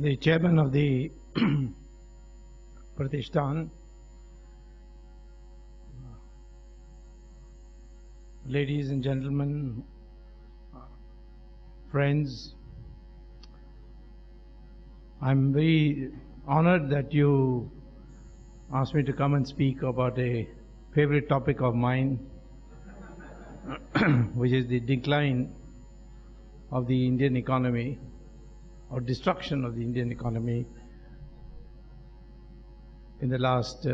the chairman of the Pratishthan, ladies and gentlemen, friends, I'm very honored that you asked me to come and speak about a favorite topic of mine, which is the decline of the Indian economy, or destruction of the Indian economy in the last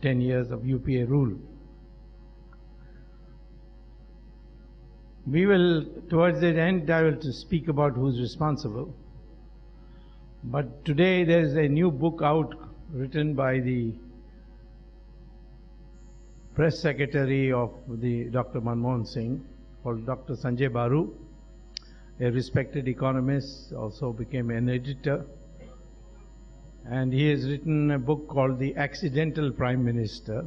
10 years of UPA rule. We will, towards the end, I will speak about who's responsible. But today there is a new book out written by the press secretary of the Dr. Manmohan Singh, called Dr. Sanjay Baru, a respected economist, also became an editor. And he has written a book called The Accidental Prime Minister.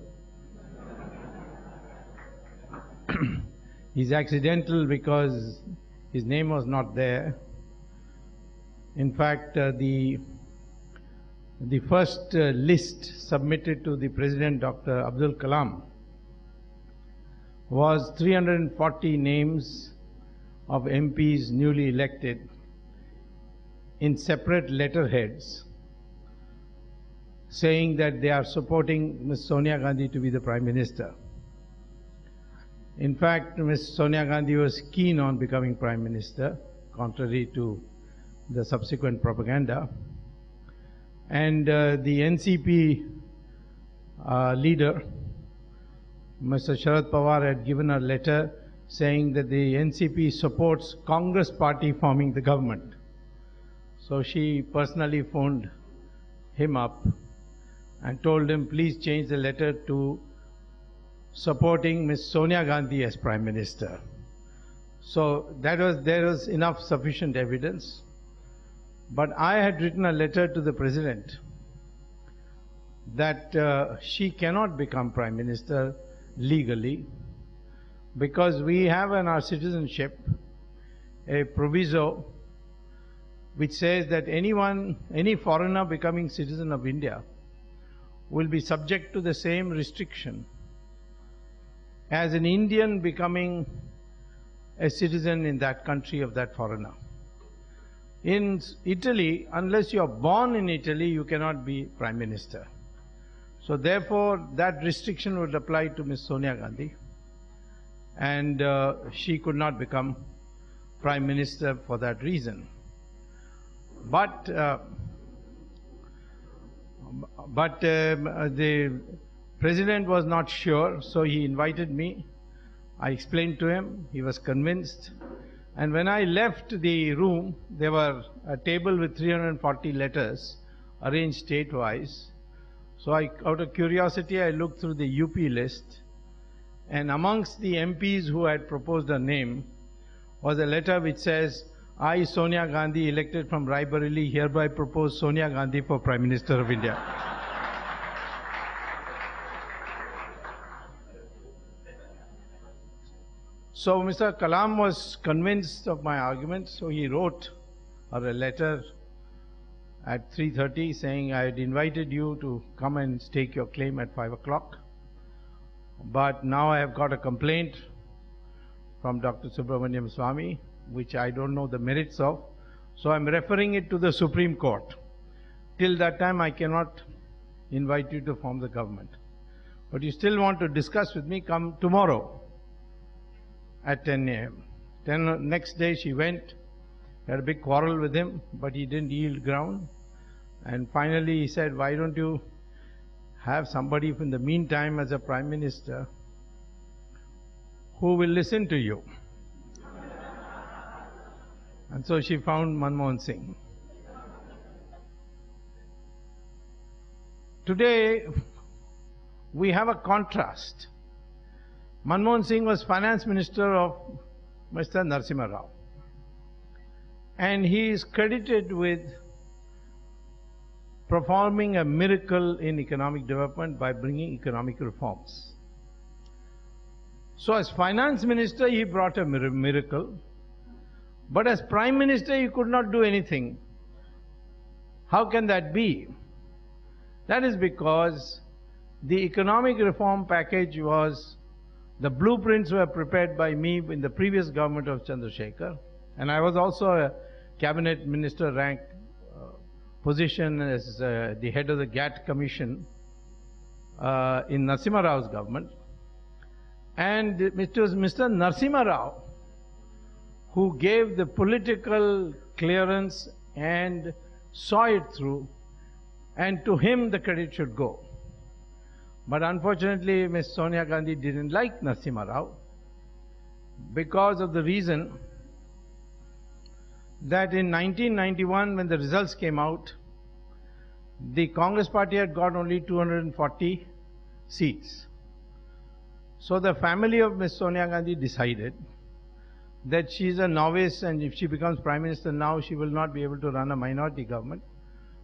He's accidental because his name was not there. In fact, the first list submitted to the President, Dr. Abdul Kalam, was 340 names of MPs newly elected in separate letterheads, saying that they are supporting Ms. Sonia Gandhi to be the Prime Minister. In fact, Ms. Sonia Gandhi was keen on becoming Prime Minister, contrary to the subsequent propaganda. And the NCP leader, Mr. Sharad Pawar, had given a letter saying that the NCP supports Congress party forming the government. So she personally phoned him up and told him, please change the letter to supporting Ms. Sonia Gandhi as Prime Minister. So there was enough sufficient evidence. But I had written a letter to the President that she cannot become Prime Minister legally, because we have in our citizenship a proviso which says that any foreigner becoming citizen of India will be subject to the same restriction as an Indian becoming a citizen in that country of that foreigner. In Italy, unless you are born in Italy, you cannot be Prime Minister. So therefore, that restriction would apply to Ms. Sonia Gandhi, and she could not become Prime Minister for that reason. But the President was not sure, so he invited me. I explained to him, he was convinced. And when I left the room, there were a table with 340 letters arranged state-wise. So out of curiosity, I looked through the UP list, and amongst the MPs who had proposed a name was a letter which says, I, Sonia Gandhi, elected from Raebareli, hereby propose Sonia Gandhi for Prime Minister of India. So Mr. Kalam was convinced of my argument, so he wrote her a letter at 3:30 saying, I had invited you to come and stake your claim at 5 o'clock. But now I have got a complaint from Dr. Subramanian Swamy, which I don't know the merits of. So I'm referring it to the Supreme Court. Till that time, I cannot invite you to form the government. But you still want to discuss with me, come tomorrow at 10 a.m. Then next day she went, had a big quarrel with him, but he didn't yield ground. And finally he said, why don't you have somebody in the meantime as a Prime Minister who will listen to you? And so she found Manmohan Singh. Today we have a contrast. Manmohan Singh was Finance Minister of Mr. Narasimha Rao, and he is credited with performing a miracle in economic development by bringing economic reforms. So as Finance Minister, he brought a miracle, but as Prime Minister, he could not do anything. How can that be? That is because the economic reform package the blueprints were prepared by me in the previous government of Chandrasekhar, and I was also a cabinet minister rank position as the head of the GATT commission in Narasimha Rao's government. And it was Mr. Narasimha Rao who gave the political clearance and saw it through, and to him the credit should go. But unfortunately, Ms. Sonia Gandhi didn't like Narasimha Rao because of the reason that in 1991, when the results came out, the Congress party had got only 240 seats. So the family of Ms. Sonia Gandhi decided that she is a novice, and if she becomes Prime Minister now, she will not be able to run a minority government.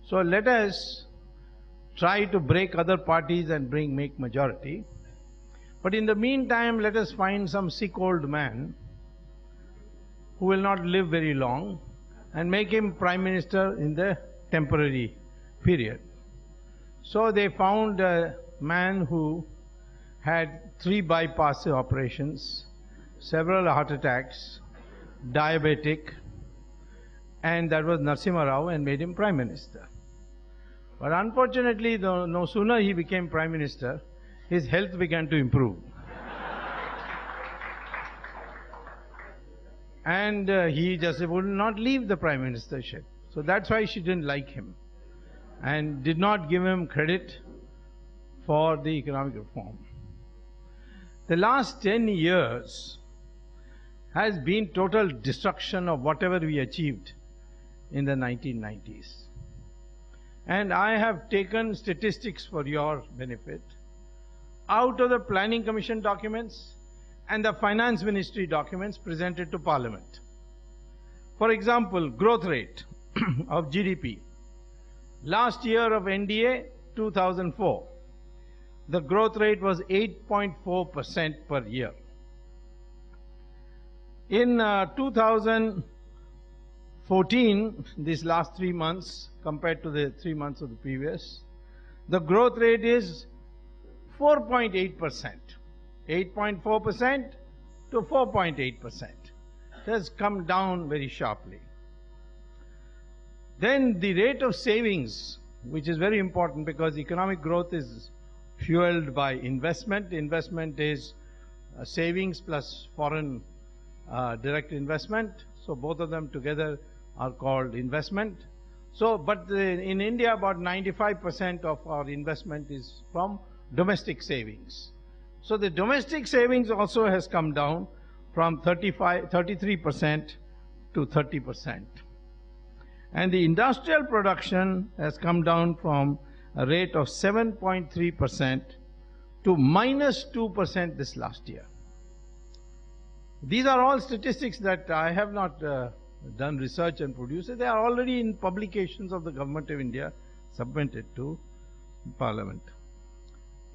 So let us try to break other parties and make majority. But in the meantime, let us find some sick old man who will not live very long and make him Prime Minister in the temporary period. So they found a man who had 3 bypass operations, several heart attacks, diabetic, and that was Narasimha Rao, and made him Prime Minister. But unfortunately, no sooner he became Prime Minister, his health began to improve. And he just would not leave the Prime Ministership. So that's why she didn't like him and did not give him credit for the economic reform. The last 10 years has been total destruction of whatever we achieved in the 1990s. And I have taken statistics for your benefit out of the Planning Commission documents and the Finance Ministry documents presented to Parliament. For example, growth rate of GDP. Last year of NDA, 2004, the growth rate was 8.4% per year. In 2014, these last 3 months, compared to the 3 months of the previous, the growth rate is 4.8%. 8.4% to 4.8%. It has come down very sharply. Then the rate of savings, which is very important because economic growth is fueled by investment. Investment is savings plus foreign direct investment. So both of them together are called investment. So, but in India, about 95% of our investment is from domestic savings. So the domestic savings also has come down from 33% to 30%. And the industrial production has come down from a rate of 7.3% to -2% this last year. These are all statistics that I have not done research and produced. They are already in publications of the Government of India submitted to Parliament.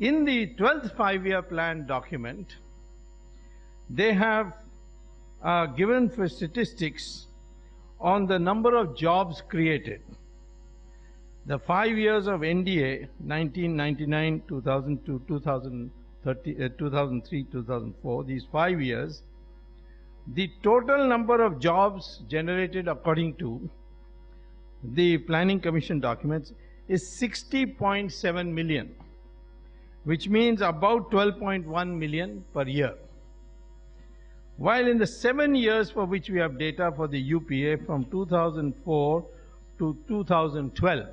In the 12th five-year plan document, they have given for statistics on the number of jobs created. The 5 years of NDA, 1999, 2002, 2003, 2004, these 5 years, the total number of jobs generated according to the Planning Commission documents is 60.7 million, which means about 12.1 million per year. While in the 7 years for which we have data for the UPA from 2004 to 2012,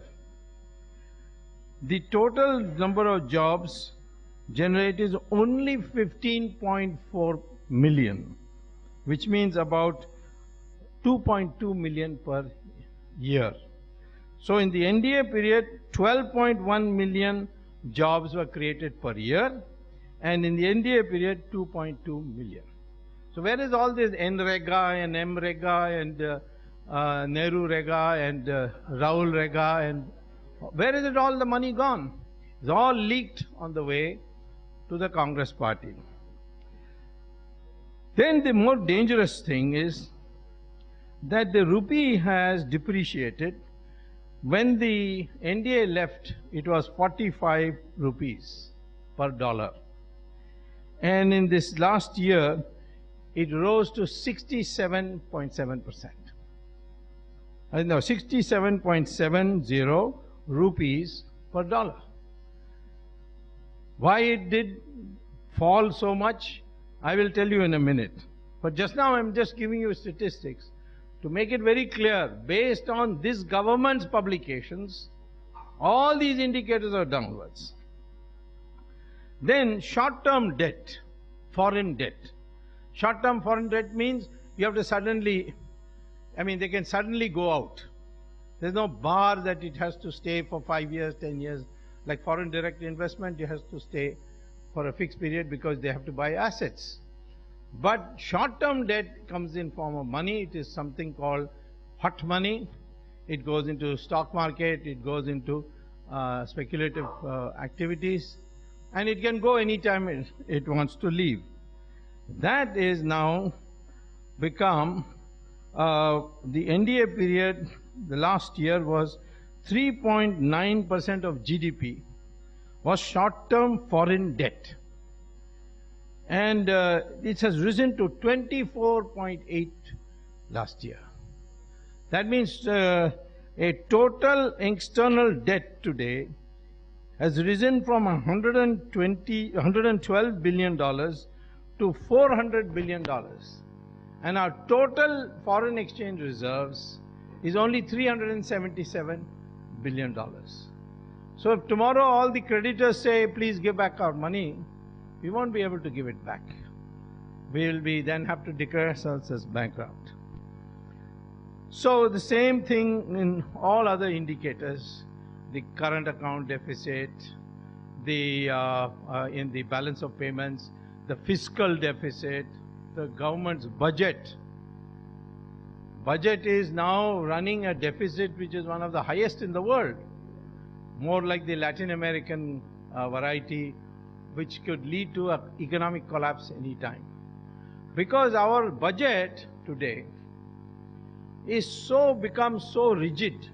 the total number of jobs generated is only 15.4 million, which means about 2.2 million per year. So in the NDA period, 12.1 million jobs were created per year, and in the NDA period, 2.2 million. So where is all this NREGA and MREGA and Nehru Rega and Raul Rega, and where is it all the money gone? It's all leaked on the way to the Congress party. Then the more dangerous thing is that the rupee has depreciated When the NDA left, it was 45 rupees per dollar. And in this last year, it rose to 67.7%. No, 67.70 rupees per dollar. Why it did fall so much, I will tell you in a minute. But just now I'm just giving you statistics to make it very clear, based on this government's publications, all these indicators are downwards. Then short-term debt, foreign debt. Short-term foreign debt means you have to suddenly, they can suddenly go out. There's no bar that it has to stay for 5 years, 10 years. Like foreign direct investment, it has to stay for a fixed period because they have to buy assets. But short-term debt comes in form of money. It is something called hot money. It goes into stock market, it goes into speculative activities, and it can go anytime it wants to leave. That is now become, the NDA period, the last year was 3.9% of GDP was short-term foreign debt. And it has risen to 24.8 last year. That means a total external debt today has risen from $112 billion to $400 billion. And our total foreign exchange reserves is only $377 billion. So if tomorrow all the creditors say, please give back our money, we won't be able to give it back. We will then have to declare ourselves as bankrupt. So the same thing in all other indicators, the current account deficit, in the balance of payments, the fiscal deficit, the government's budget. Budget is now running a deficit which is one of the highest in the world, more like the Latin American variety, which could lead to an economic collapse any time. Because our budget today is become so rigid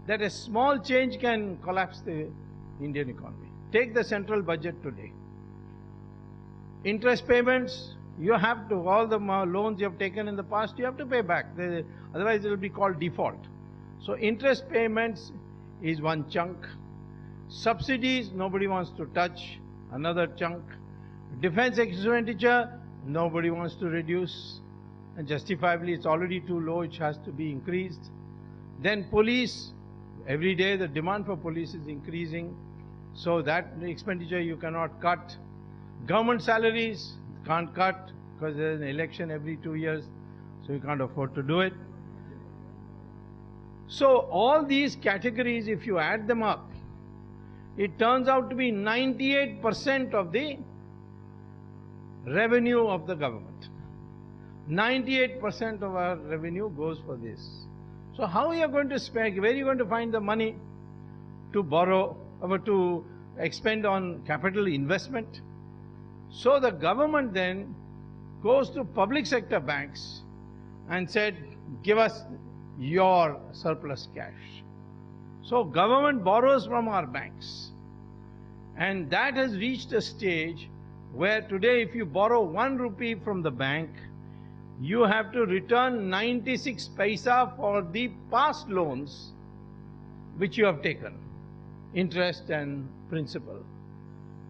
that a small change can collapse the Indian economy. Take the central budget today. Interest payments, you have to, all the loans you have taken in the past, you have to pay back. Otherwise it will be called default. So interest payments is one chunk. Subsidies, nobody wants to touch, another chunk. Defense expenditure, nobody wants to reduce. And justifiably, it's already too low, it has to be increased. Then police, every day the demand for police is increasing. So that expenditure you cannot cut. Government salaries, can't cut because there's an election every 2 years. So you can't afford to do it. So all these categories, if you add them up, it turns out to be 98% of the revenue of the government. 98% of our revenue goes for this. So how are you going to spend, where are you going to find the money to borrow or to expend on capital investment? So the government then goes to public sector banks and said, give us your surplus cash. So government borrows from our banks. And that has reached a stage where today if you borrow 1 rupee from the bank, you have to return 96 paisa for the past loans which you have taken, interest and principal.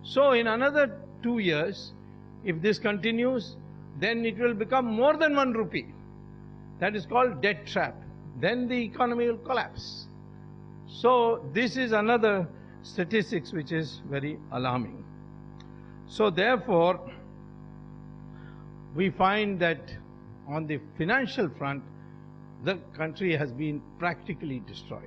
So in another 2 years, if this continues, then it will become more than 1 rupee. That is called debt trap. Then the economy will collapse. So this is another statistics which is very alarming. So therefore, we find that on the financial front, the country has been practically destroyed.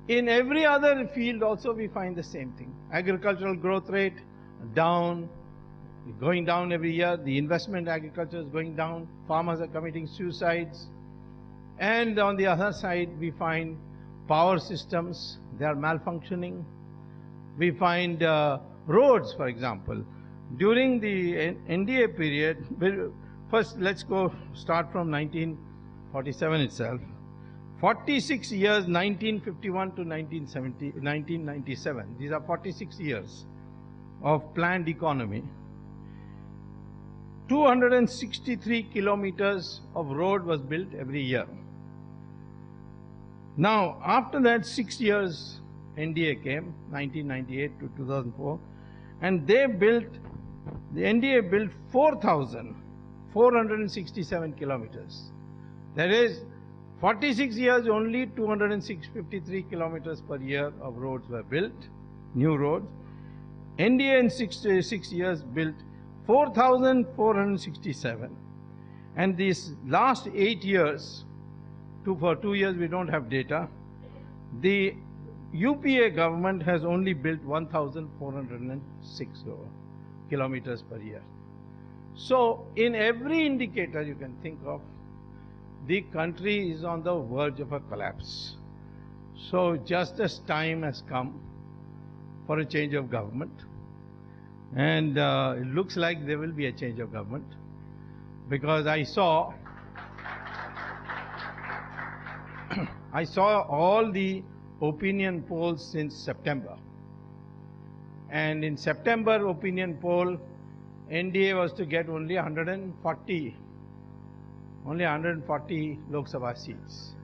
In every other field also we find the same thing. Agricultural growth rate down, going down every year. The investment in agriculture is going down. Farmers are committing suicides. And on the other side, we find power systems, they are malfunctioning. We find roads, for example. During the NDA period, first let's start from 1947 itself. 46 years, 1951 to 1997. These are 46 years of planned economy. 263 kilometers of road was built every year. Now, after that 6 years, NDA came, 1998 to 2004, and the NDA built 4,467 kilometers. That is, 46 years, only 253 kilometers per year of roads were built, new roads. NDA in 6 years built 4,467. And these last 8 years, for 2 years we don't have data, the UPA government has only built 1,406 kilometers per year. So in every indicator you can think of, the country is on the verge of a collapse. So just as time has come for a change of government, and it looks like there will be a change of government, because I saw all the opinion polls since September. And in September opinion poll, NDA was to get only 140 Lok Sabha seats.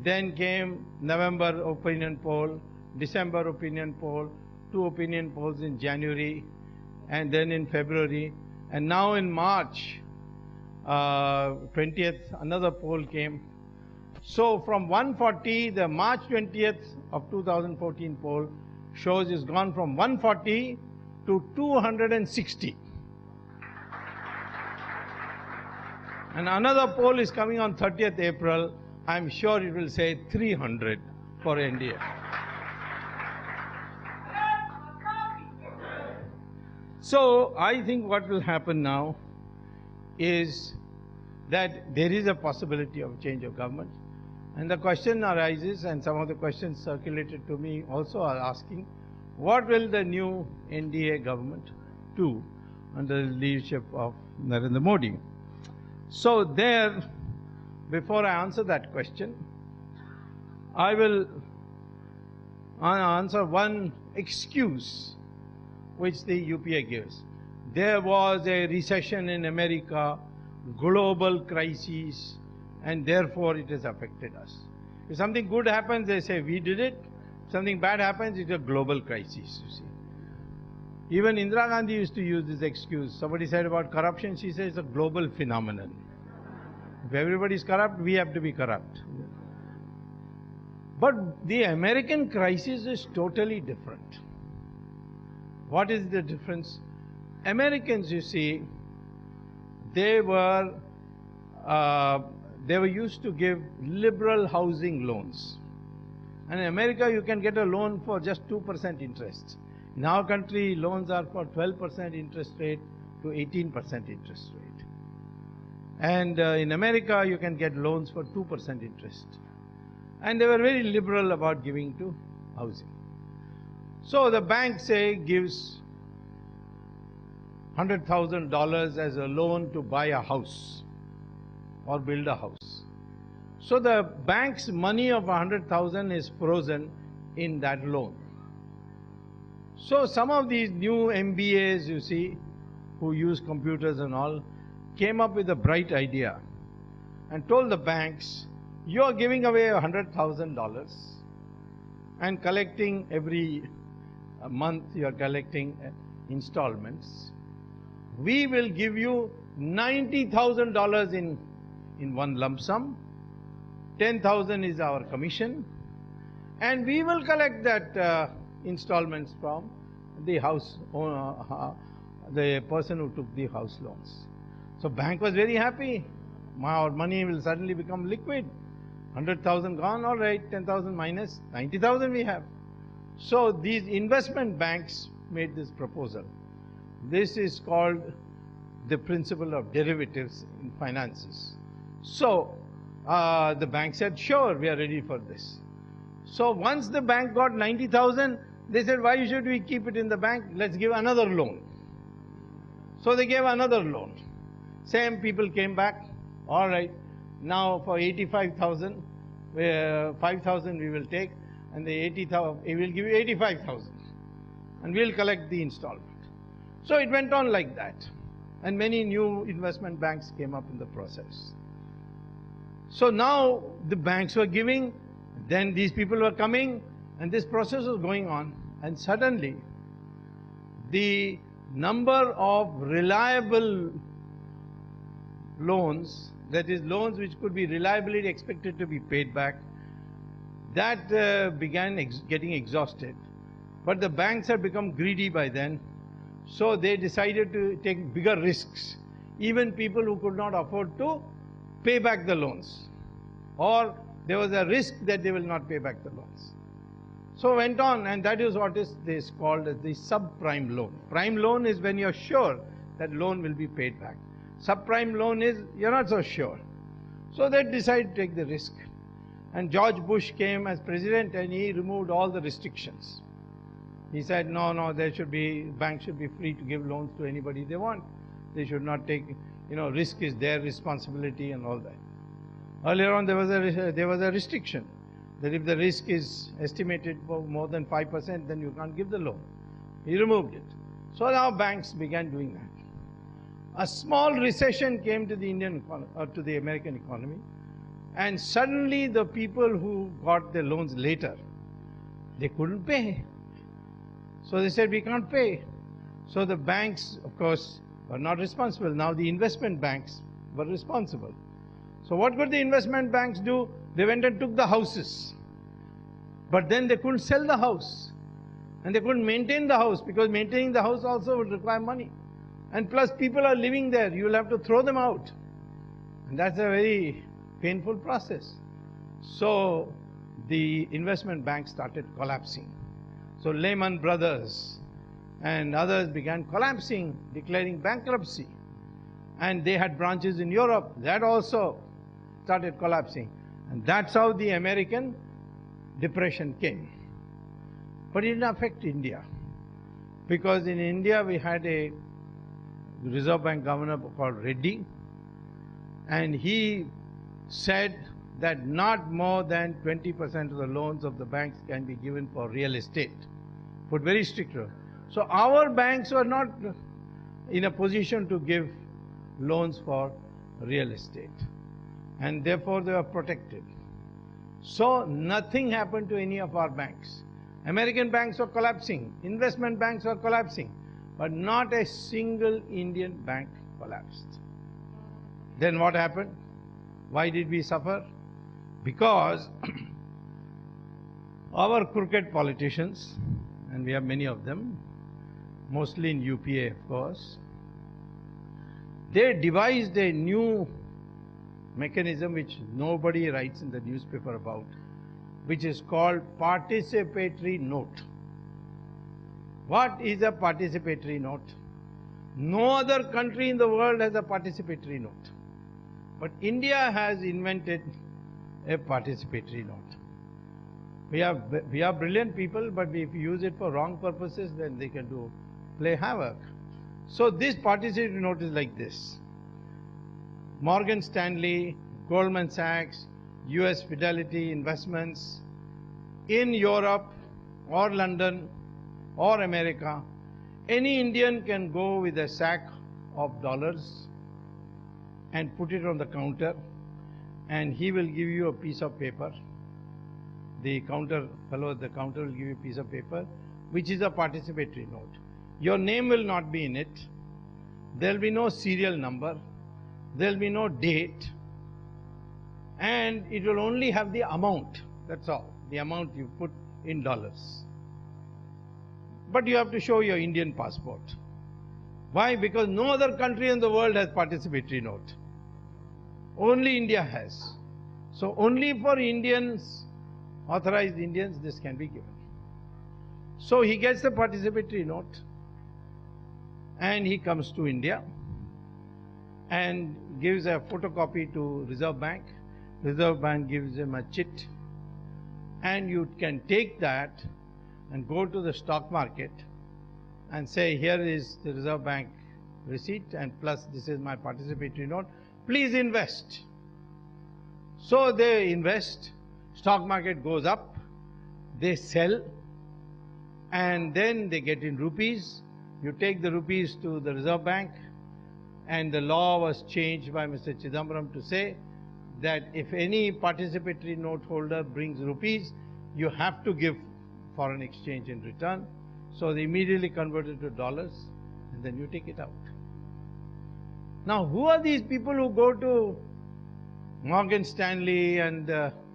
Then came November opinion poll, December opinion poll, 2 opinion polls in January, and then in February, and now in March 20th, another poll came. So from 140, the March 20th of 2014 poll shows it's gone from 140 to 260. And another poll is coming on 30th April. I'm sure it will say 300 for India. So I think what will happen now is that there is a possibility of change of government. And the question arises, and some of the questions circulated to me also are asking, what will the new NDA government do under the leadership of Narendra Modi? So there, before I answer that question, I will answer one excuse which the UPA gives. There was a recession in America, global crisis, and therefore it has affected us. If something good happens, they say we did it. If something bad happens, it's a global crisis, you see. Even Indira Gandhi used to use this excuse. Somebody said about corruption, she says it's a global phenomenon. If everybody is corrupt, we have to be corrupt. But the American crisis is totally different. What is the difference? Americans, you see, they were used to give liberal housing loans. And in America, you can get a loan for just 2% interest. In our country, loans are for 12% interest rate to 18% interest rate. And in America, you can get loans for 2% interest. And they were very liberal about giving to housing. So the bank, say, gives $100,000 as a loan to buy a house or build a house. So the bank's money of 100,000 is frozen in that loan. So some of these new MBAs, you see, who use computers and all, came up with a bright idea and told the banks, you are giving away $100,000 and collecting every month, you are collecting installments. We will give you $90,000 in one lump sum. 10,000 is our commission, and we will collect that installments from the house owner, the person who took the house loans. So bank was very happy. Our money will suddenly become liquid. 100,000 gone, all right, 10,000 minus 90,000 we have. So these investment banks made this proposal. This is called the principle of derivatives in finances. So the bank said, sure, we are ready for this. So once the bank got 90,000, they said, why should we keep it in the bank? Let's give another loan. So they gave another loan. Same people came back. All right, now for 85,000, 5,000 we will take, and the 80,000, we will give you 85,000, and we will collect the installment. So it went on like that, and many new investment banks came up in the process. So now the banks were giving, then these people were coming, and this process was going on, and suddenly the number of reliable loans, that is loans which could be reliably expected to be paid back, that began getting exhausted. But the banks had become greedy by then, so they decided to take bigger risks. Even people who could not afford to pay back the loans, or there was a risk that they will not pay back the loans. So went on, and that is what is this called as the subprime loan. Prime loan is when you're sure that loan will be paid back. Subprime loan is you're not so sure. So they decided to take the risk. And George Bush came as president, and he removed all the restrictions. He said, no, banks should be free to give loans to anybody they want. They should not take, risk is their responsibility and all that. Earlier on, there was a restriction that if the risk is estimated for more than 5%, then you can't give the loan. He removed it. So now banks began doing that. A small recession came to the American economy, and suddenly the people who got their loans later, they couldn't pay. So they said, we can't pay. So the banks, of course, were not responsible. Now the investment banks were responsible. So what could the investment banks do? They went and took the houses. But then they couldn't sell the house. And they couldn't maintain the house, because maintaining the house also would require money. And plus people are living there. You will have to throw them out. And that's a very painful process. So the investment banks started collapsing. So Lehman Brothers and others began collapsing, declaring bankruptcy. And they had branches in Europe. That also started collapsing. And that's how the American Depression came. But it didn't affect India. Because in India we had a Reserve Bank governor called Reddy. And he said that not more than 20% of the loans of the banks can be given for real estate. Put very strict rules. So our banks were not in a position to give loans for real estate. And therefore they were protected. So nothing happened to any of our banks. American banks were collapsing, investment banks were collapsing, but not a single Indian bank collapsed. Then what happened? Why did we suffer? Because our crooked politicians, and we have many of them, mostly in UPA of course, they devised a new mechanism which nobody writes in the newspaper about, which is called participatory note. What is a participatory note? No other country in the world has a participatory note. But India has invented a participatory note. We are brilliant people, but if you use it for wrong purposes, then they can play havoc. So this participatory note is like this. Morgan Stanley, Goldman Sachs, US Fidelity Investments, in Europe or London or America, any Indian can go with a sack of dollars and put it on the counter, and he will give you a piece of paper. The fellow at the counter will give you a piece of paper, which is a participatory note. Your name will not be in it. There will be no serial number. There will be no date. And it will only have the amount. That's all. The amount you put in dollars. But you have to show your Indian passport. Why? Because no other country in the world has participatory note. Only India has. So only for Indians, authorized Indians, this can be given. So he gets the participatory note and he comes to India and gives a photocopy to Reserve Bank. Reserve Bank gives him a chit, and you can take that and go to the stock market and say, here is the Reserve Bank receipt, and plus this is my participatory note. Please invest. So they invest, stock market goes up, they sell, and then they get in rupees. You take the rupees to the Reserve Bank, and the law was changed by Mr. Chidambaram to say that if any participatory note holder brings rupees, you have to give foreign exchange in return. So they immediately converted to dollars, and then you take it out. Now, who are these people who go to Morgan Stanley and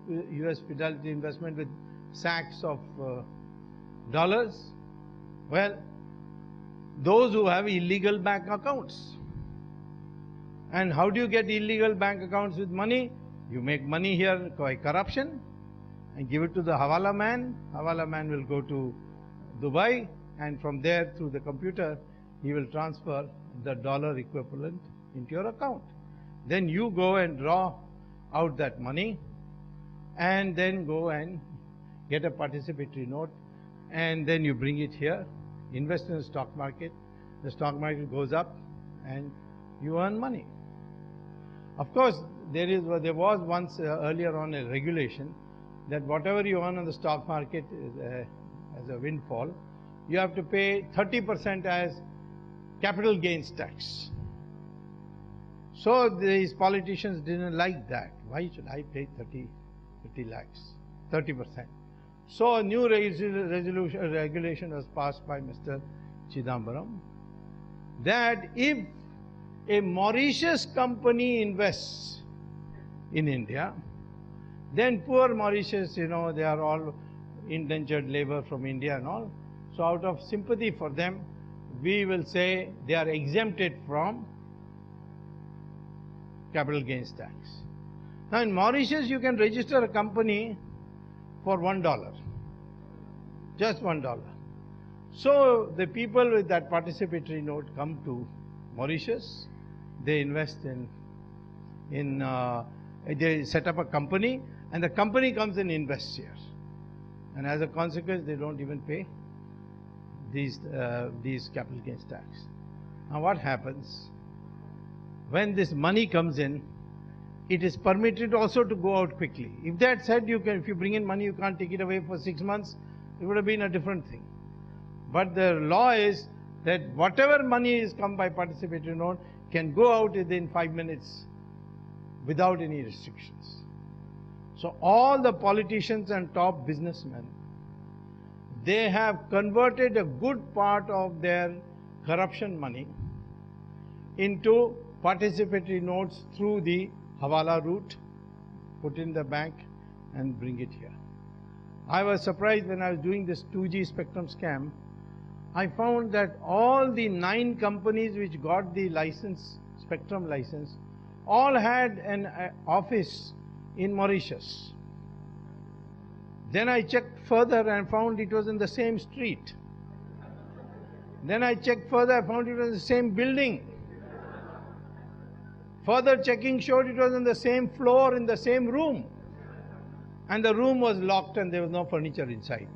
US Fidelity Investment with sacks of dollars? Well, those who have illegal bank accounts. And how do you get illegal bank accounts with money? You make money here by corruption and give it to the Hawala man. Hawala man will go to Dubai, and from there through the computer he will transfer the dollar equivalent into your account. Then you go and draw out that money and then go and get a participatory note, and then you bring it here, invest in the stock market goes up and you earn money. Of course, there was once earlier on a regulation that whatever you earn on the stock market as a windfall, you have to pay 30% as capital gains tax. So these politicians didn't like that. Why should I pay 30 lakhs, 30%? So a new regulation was passed by Mr. Chidambaram that if a Mauritius company invests in India, then poor Mauritius, they are all indentured labor from India and all. So out of sympathy for them, we will say they are exempted from capital gains tax. Now in Mauritius, you can register a company for $1, just $1. So the people with that participatory note come to Mauritius, they invest they set up a company, and the company comes and invests here. And as a consequence, they don't even pay these capital gains tax. Now what happens? When this money comes in, it is permitted also to go out quickly. If they had said if you bring in money, you can't take it away for 6 months, it would have been a different thing. But the law is that whatever money is come by participatory note can go out within 5 minutes without any restrictions. So all the politicians and top businessmen, they have converted a good part of their corruption money into participatory notes through the Hawala route, put in the bank and bring it here. I was surprised when I was doing this 2G spectrum scam. I found that all the 9 companies which got the license, spectrum license, all had an office in Mauritius. Then I checked further and found it was in the same street. Then I checked further, I found it was in the same building. Further checking showed it was on the same floor, in the same room. And the room was locked and there was no furniture inside.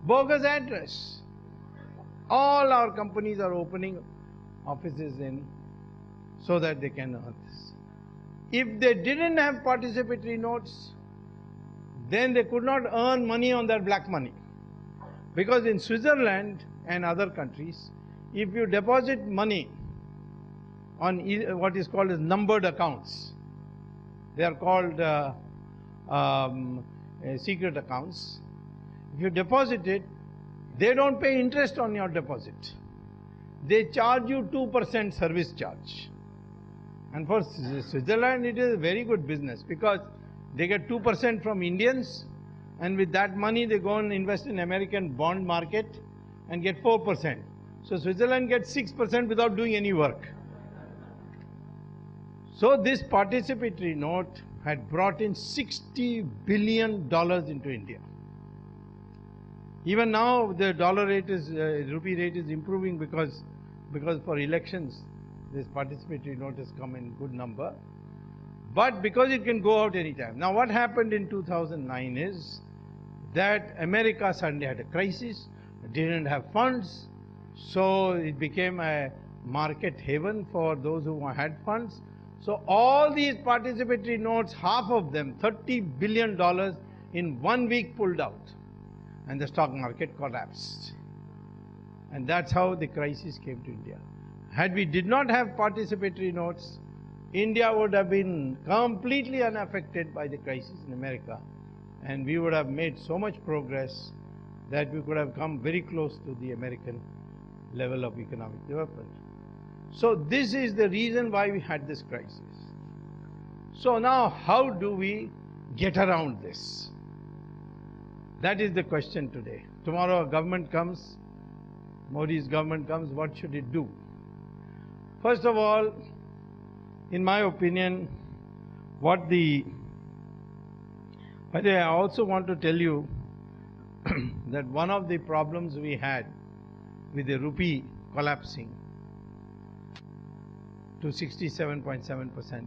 Bogus address. All our companies are opening offices in so that they can earn this. If they didn't have participatory notes, then they could not earn money on that black money. Because in Switzerland and other countries, if you deposit money on what is called as numbered accounts, they are called secret accounts. If you deposit it, they don't pay interest on your deposit. They charge you 2% service charge. And for Switzerland, it is a very good business because they get 2% from Indians, and with that money they go and invest in American bond market and get 4%. So Switzerland gets 6% without doing any work. So this participatory note had brought in $60 billion into India. Even now the rupee rate is improving because for elections this participatory note has come in good number. But because it can go out anytime. Now what happened in 2009 is that America suddenly had a crisis, didn't have funds, so it became a market haven for those who had funds. So all these participatory notes, half of them, $30 billion in 1 week pulled out, and the stock market collapsed. And that's how the crisis came to India. Had we did not have participatory notes, India would have been completely unaffected by the crisis in America, and we would have made so much progress that we could have come very close to the American level of economic development. So this is the reason why we had this crisis. So now how do we get around this? That is the question today. Tomorrow a government comes, Modi's government comes, what should it do? First of all, in my opinion, by the way, I also want to tell you that one of the problems we had with the rupee collapsing to 67.7%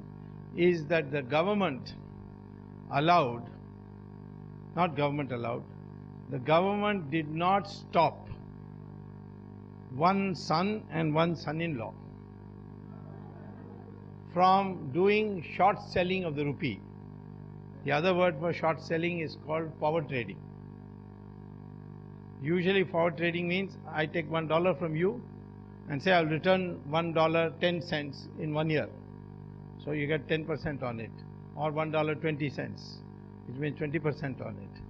is that the government allowed, not government allowed, the government did not stop one son and one son-in-law from doing short selling of the rupee. The other word for short selling is called forward trading. Usually forward trading means I take $1 from you and say I'll return $1 10 cents in 1 year. So you get 10% on it, or $1 20 cents, which means 20% on it.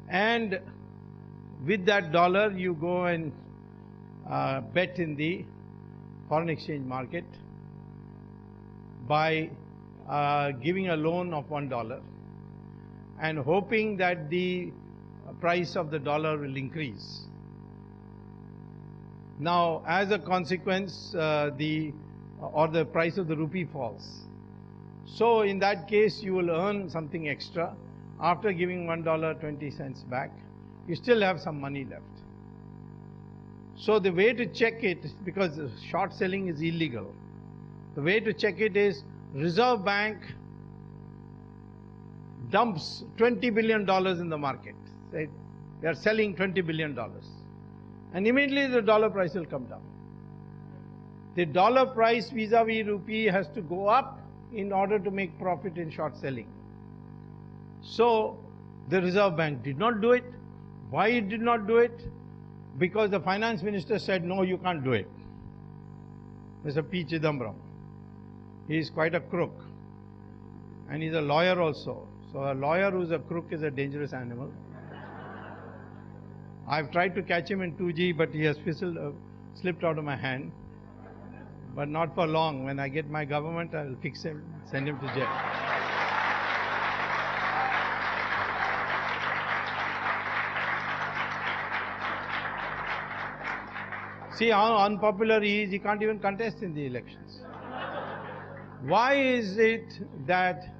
And with that dollar you go and bet in the foreign exchange market by giving a loan of $1 and hoping that the price of the dollar will increase. Now, as a consequence, the price of the rupee falls. So in that case, you will earn something extra. After giving $1 20 cents back, you still have some money left. So the way to check it, because short selling is illegal, the way to check it is Reserve Bank dumps $20 billion in the market. They are selling $20 billion. And immediately the dollar price will come down. The dollar price vis-a-vis rupee has to go up in order to make profit in short selling. So the Reserve Bank did not do it. Why it did not do it? Because the finance minister said, no, you can't do it. Mr. P. Chidambaram. He is quite a crook. And he's a lawyer also. So a lawyer who's a crook is a dangerous animal. I've tried to catch him in 2G, but he has slipped out of my hand. But not for long. When I get my government, I'll fix him, send him to jail. See how unpopular he is, he can't even contest in the elections. Why is it that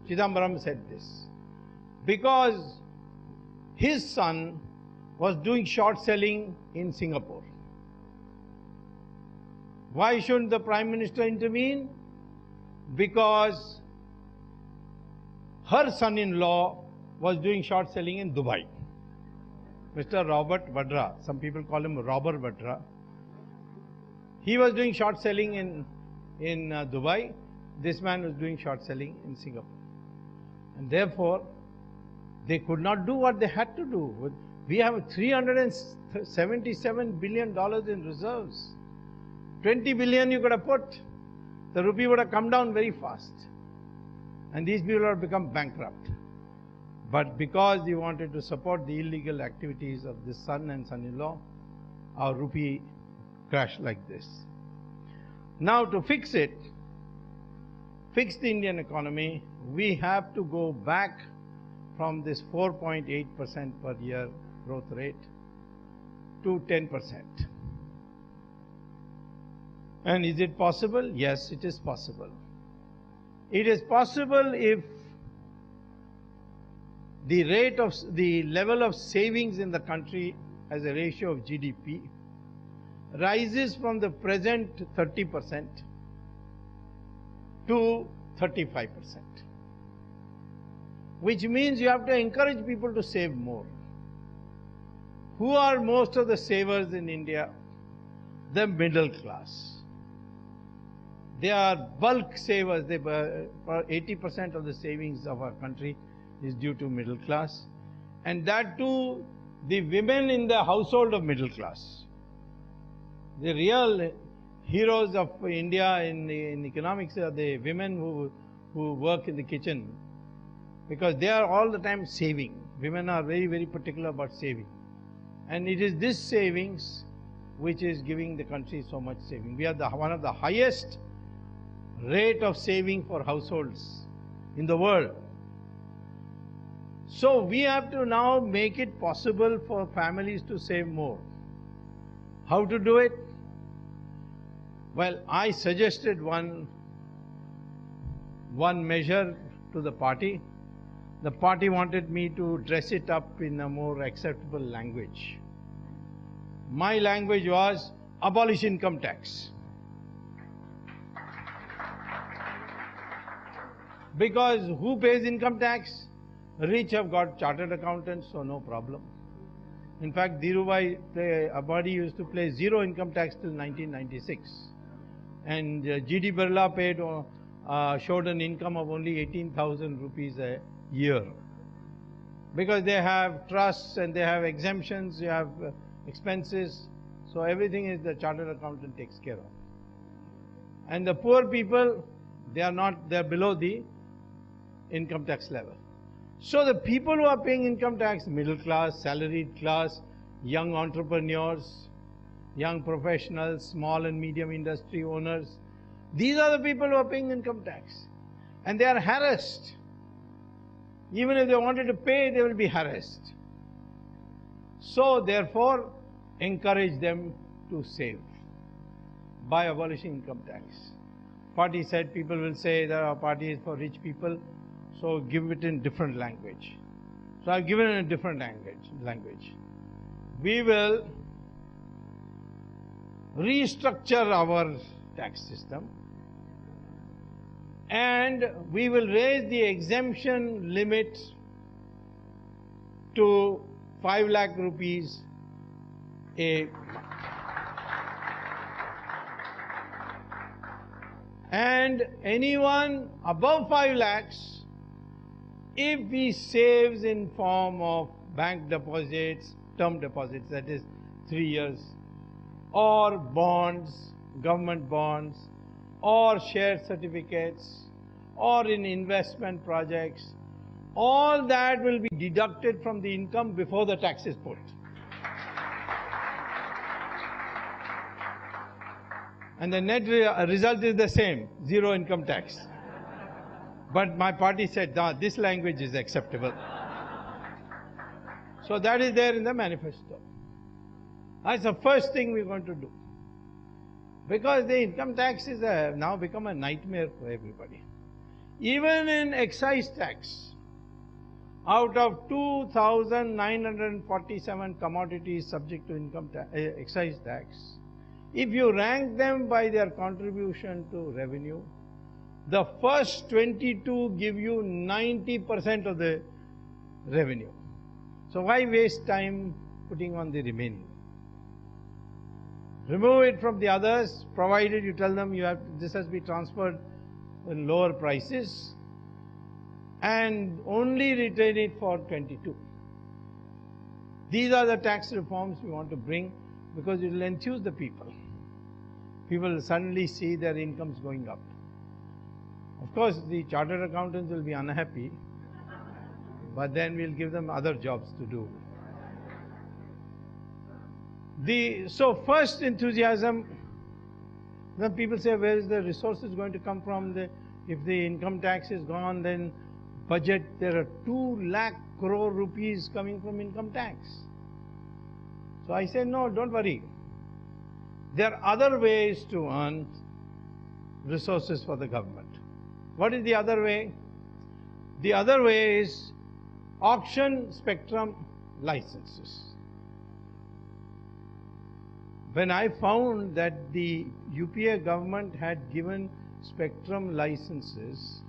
Chidambaram said this? Because his son was doing short selling in Singapore. Why shouldn't the Prime Minister intervene? Because her son-in-law was doing short selling in Dubai. Mr. Robert Vadra, some people call him Robert Vadra. He was doing short selling in Dubai. This man was doing short selling in Singapore. And therefore, they could not do what they had to do. We have $377 billion in reserves. 20 billion you could have put. The rupee would have come down very fast. And these people have become bankrupt. But because they wanted to support the illegal activities of this son and son-in-law, our rupee crashed like this. Now to fix it, fix the Indian economy, we have to go back from this 4.8% per year growth rate to 10%. And is it possible? Yes, it is possible. It is possible if the level of savings in the country as a ratio of GDP rises from the present 30% to 35%. Which means you have to encourage people to save more. Who are most of the savers in India? The middle class. They are bulk savers. 80% of the savings of our country is due to middle class. And that too, the women in the household of middle class. The real heroes of India in economics are the women who work in the kitchen, because they are all the time saving. Women are very, very particular about saving. And it is this savings which is giving the country so much saving. We are one of the highest rate of saving for households in the world. So we have to now make it possible for families to save more. How to do it? Well, I suggested one measure to the party. The party wanted me to dress it up in a more acceptable language. My language was abolish income tax. Because who pays income tax? Rich have got chartered accountants, so no problem. In fact, Dhirubhai Ambani used to pay zero income tax till 1996. And G.D. Birla showed an income of only 18,000 rupees a year. Because they have trusts and they have exemptions, you have expenses, so everything is the chartered accountant takes care of. And the poor people, they are below the income tax level. So the people who are paying income tax, middle class, salaried class, young entrepreneurs, young professionals, small and medium industry owners, these are the people who are paying income tax. And they are harassed. Even if they wanted to pay, they will be harassed. So therefore, encourage them to save by abolishing income tax. Party said, people will say that our party is for rich people, so give it in different language. So I've given it in a different language. We will restructure our tax system and we will raise the exemption limit to 5 lakh rupees a month. And anyone above 5 lakhs, if he saves in form of bank deposits, term deposits, that is 3 years, or bonds, government bonds, or share certificates, or in investment projects, all that will be deducted from the income before the tax is put. And the net result is the same, zero income tax. But my party said, no, this language is acceptable. So that is there in the manifesto. That's the first thing we're going to do. Because the income tax is now become a nightmare for everybody. Even in excise tax, out of 2,947 commodities subject to excise tax, if you rank them by their contribution to revenue, the first 22 give you 90% of the revenue. So why waste time putting on the remaining? Remove it from the others, provided you tell them this has to be transferred in lower prices, and only retain it for 22. These are the tax reforms we want to bring, because it will enthuse the people. People will suddenly see their incomes going up. Of course, the chartered accountants will be unhappy, but then we'll give them other jobs to do. So first enthusiasm, then people say, where is the resources going to come from? If the income tax is gone, then budget, there are 2 lakh crore rupees coming from income tax. So I say, no, don't worry. There are other ways to earn resources for the government. What is the other way? The other way is auction spectrum licenses. When I found that the UPA government had given spectrum licenses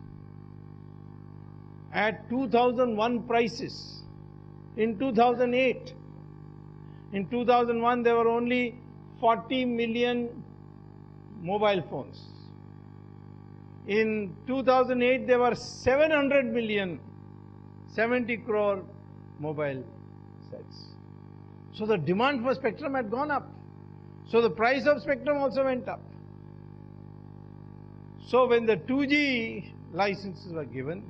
at 2001 prices in 2008. In 2001 there were only 40 million mobile phones. In 2008, there were 700 million, 70 crore mobile sets. So the demand for spectrum had gone up. So the price of spectrum also went up. So when the 2G licenses were given,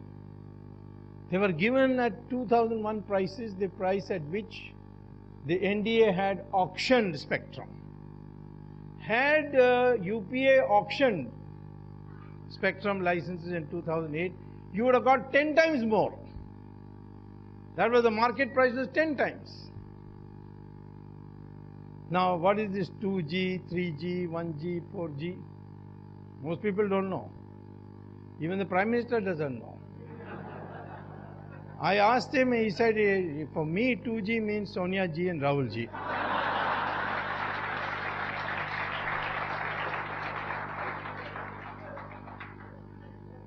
they were given at 2001 prices, the price at which the NDA had auctioned spectrum. Had UPA auctioned spectrum licenses in 2008, you would have got 10 times more. That was the market price, was 10 times. Now, what is this 2G, 3G, 1G, 4G? Most people don't know. Even the Prime Minister doesn't know. I asked him, he said, for me 2G means Sonia Ji and Rahul Ji.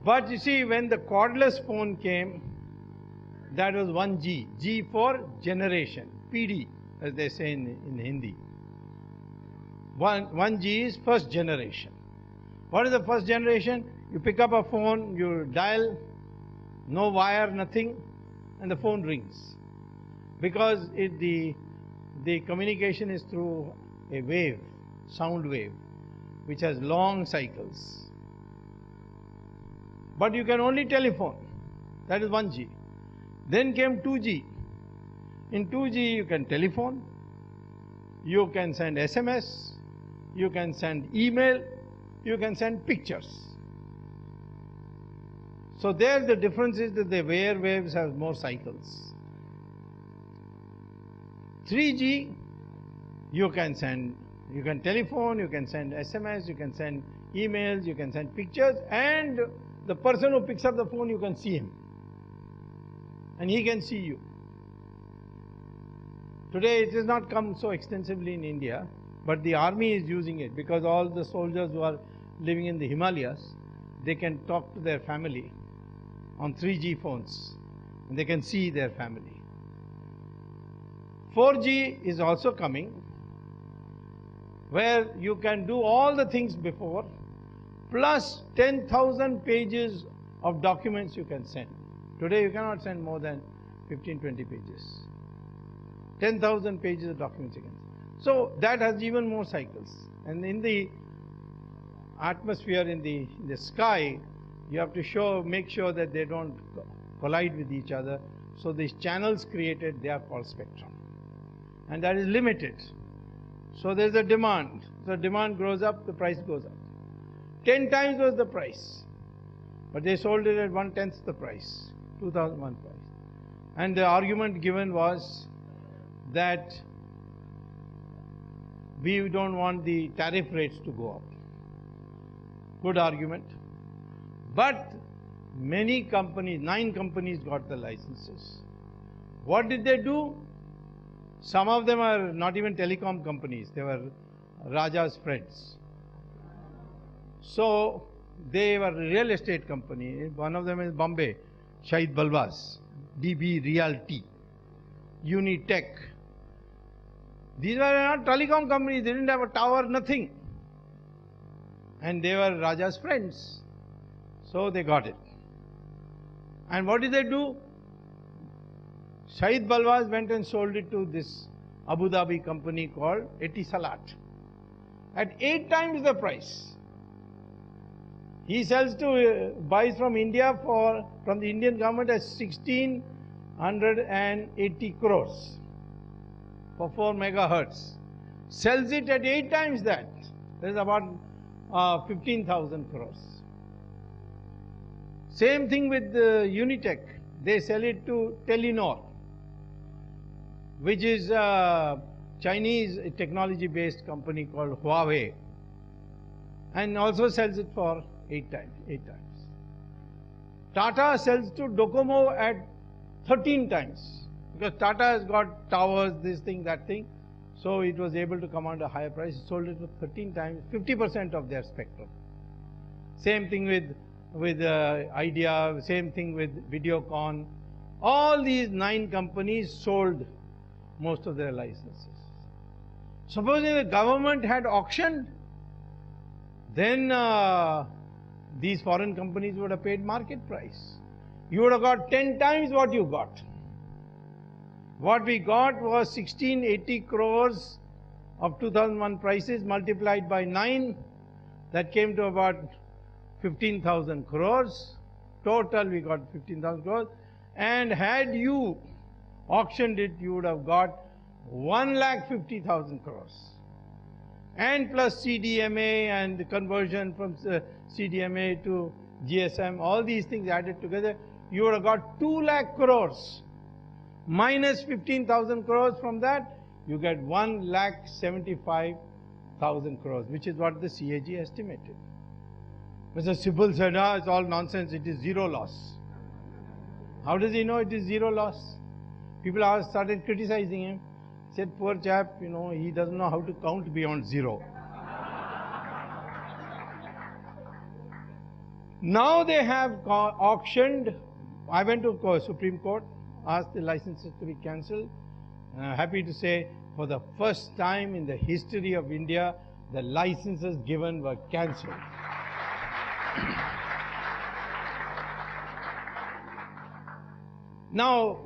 But you see, when the cordless phone came, that was 1G. G for generation, PD, as they say in Hindi. 1G is first generation. What is the first generation? You pick up a phone, you dial, no wire, nothing, and the phone rings. Because the communication is through a wave, sound wave, which has long cycles. But you can only telephone. That is 1G. Then came 2G. In 2G you can telephone, you can send SMS, you can send email, you can send pictures. So there the difference is that the waves have more cycles. 3G, you can telephone, you can send SMS, you can send emails, you can send pictures, and the person who picks up the phone, you can see him. And he can see you. Today it has not come so extensively in India, but the army is using it because all the soldiers who are living in the Himalayas, they can talk to their family on 3G phones and they can see their family. 4G is also coming, where you can do all the things before, plus 10,000 pages of documents you can send. Today you cannot send more than 15-20 pages. 10,000 pages of documents you can send. So that has even more cycles. And in the atmosphere, in the sky, you have to make sure that they don't collide with each other. So these channels created, they are called spectrum. And that is limited. So there is a demand. So demand grows up, the price goes up. 10 times was the price. But they sold it at 1/10 the price, 2001 price. And the argument given was that we don't want the tariff rates to go up. Good argument. But many companies, 9 companies got the licenses. What did they do? Some of them are not even telecom companies. They were Raja's friends. So they were a real estate company. One of them is Bombay, Shahid Balwas, DB Realty, Unitech. These were not telecom companies. They didn't have a tower, nothing. And they were Raja's friends. So they got it. And what did they do? Shahid Balwas went and sold it to this Abu Dhabi company called Etisalat at 8 times the price. He sells to, buys from India from the Indian government at 1,680 crores for 4 megahertz. Sells it at 8 times that. That is about 15,000 crores. Same thing with Unitech. They sell it to Telenor, which is a Chinese technology-based company called Huawei, and also sells it for 8 times. Tata sells to Docomo at 13 times, because Tata has got towers, this thing, that thing, so it was able to command a higher price. It sold it for 13 times, 50% of their spectrum. Same thing with Idea, same thing with Videocon. All these 9 companies sold most of their licenses. Supposing the government had auctioned, then these foreign companies would have paid market price. You would have got 10 times what you got. What we got was 1680 crores of 2001 prices multiplied by 9. That came to about 15,000 crores. Total we got 15,000 crores. And had you auctioned it, you would have got 1,50,000 crores. And plus CDMA and the conversion from CDMA to GSM, all these things added together, you would have got 2 lakh crores. Minus 15,000 crores from that, you get 1,75,000 crores, which is what the CAG estimated. Mr. Sibal said, it's all nonsense, it is zero loss. How does he know it is zero loss? People started criticizing him. Said, poor chap, he doesn't know how to count beyond zero. Now they have auctioned. I went to Supreme Court, asked the licenses to be cancelled. And I'm happy to say, for the first time in the history of India, the licenses given were cancelled. Now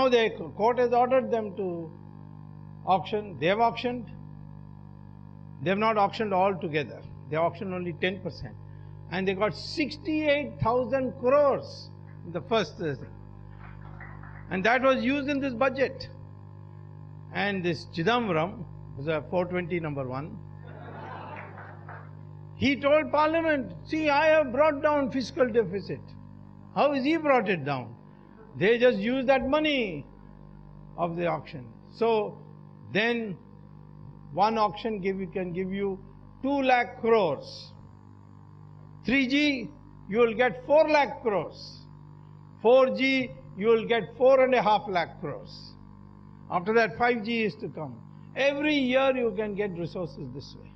the court has ordered them to auction. They have auctioned. They have not auctioned all together. They auctioned only 10%. And they got 68,000 crores in the first thing. And that was used in this budget. And this Chidambaram, was a 420 number 1, he told Parliament, see, I have brought down fiscal deficit. How has he brought it down? They just use that money of the auction. So then one auction can give you 2 lakh crores. 3G, you will get 4 lakh crores. 4G, you will get 4.5 lakh crores. After that, 5G is to come. Every year you can get resources this way.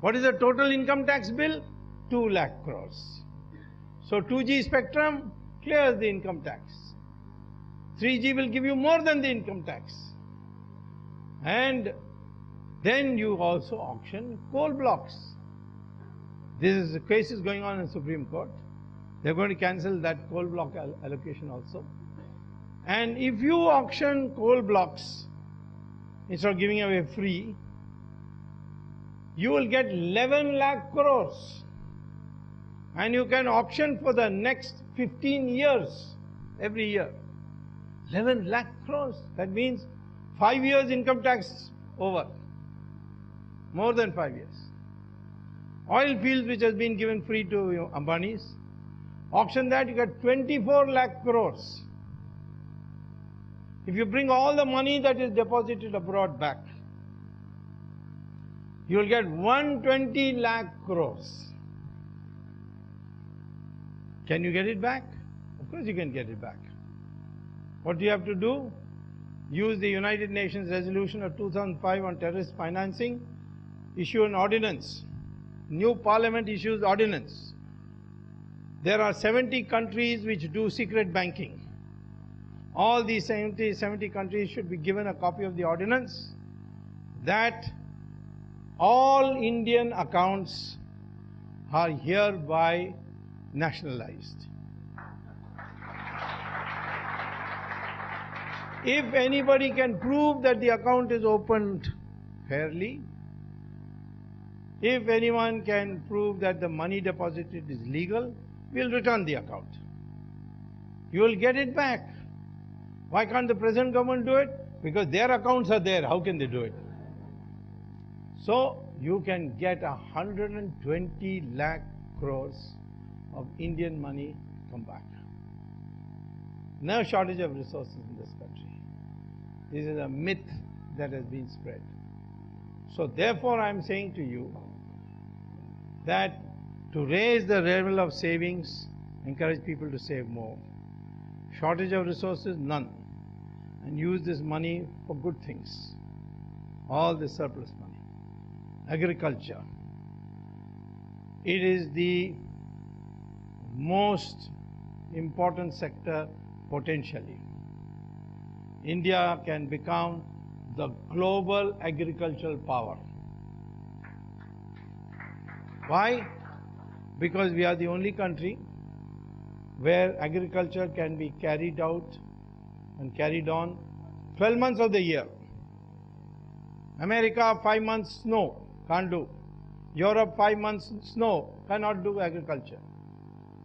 What is the total income tax bill? 2 lakh crores. So 2G spectrum clears the income tax. 3G will give you more than the income tax. And then you also auction coal blocks. This case is going on in Supreme Court. They're going to cancel that coal block allocation also. And if you auction coal blocks, instead of giving away free, you will get 11 lakh crores. And you can auction for the next 15 years, every year. 11 lakh crores. That means 5 years income tax over. More than 5 years. Oil fields which has been given free to Ambani's. Auction that, you get 24 lakh crores. If you bring all the money that is deposited abroad back, you will get 120 lakh crores. Can you get it back? Of course you can get it back. What do you have to do? Use the United Nations resolution of 2005 on terrorist financing, issue an ordinance. New parliament issues ordinance. There are 70 countries which do secret banking. All these 70 countries should be given a copy of the ordinance that all Indian accounts are hereby nationalized. If anybody can prove that the account is opened fairly, if anyone can prove that the money deposited is legal, we'll return the account. You will get it back. Why can't the present government do it? Because their accounts are there. How can they do it? So you can get 120 lakh crores of Indian money come back. No shortage of resources in this country. This is a myth that has been spread. So therefore I am saying to you that to raise the level of savings, encourage people to save more. Shortage of resources, none. And use this money for good things. All the surplus money. Agriculture. It is the most important sector potentially. India can become the global agricultural power. Why? because we are the only country where agriculture can be carried out and carried on 12 months of the year. America, 5 months snow, can't do. Europe, 5 months snow, cannot do agriculture.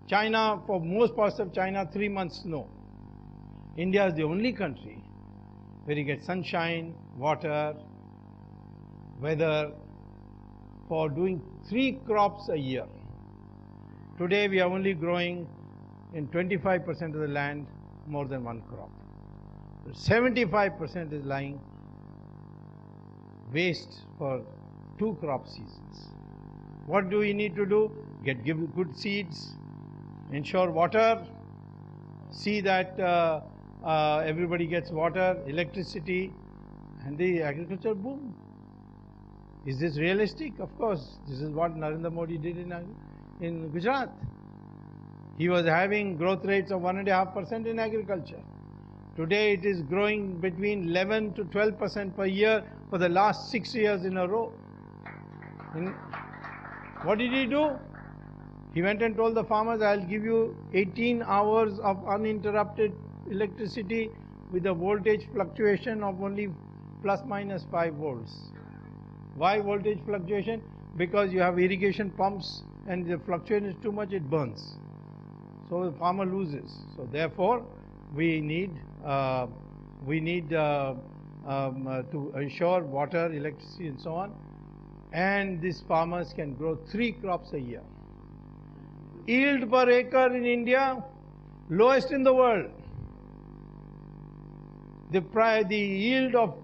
China, for most parts of China, 3 months snow. India is the only country where you get sunshine, water, weather, for doing 3 crops a year. Today we are only growing in 25% of the land more than 1 crop. 75% is lying waste for 2 crop seasons. What do we need to do? Give good seeds, ensure water, see that everybody gets water, electricity, and the agriculture boom. Is this realistic? Of course. This is what Narendra Modi did in Gujarat. He was having growth rates of 1.5% in agriculture. Today it is growing between 11 to 12% per year for the last 6 years in a row. What did he do? He went and told the farmers, I'll give you 18 hours of uninterrupted electricity with a voltage fluctuation of only plus minus 5 volts. Why voltage fluctuation? Because you have irrigation pumps and the fluctuation is too much, it burns. So the farmer loses. So therefore, we need to ensure water, electricity and so on. And these farmers can grow 3 crops a year. Yield per acre in India, lowest in the world. The yield of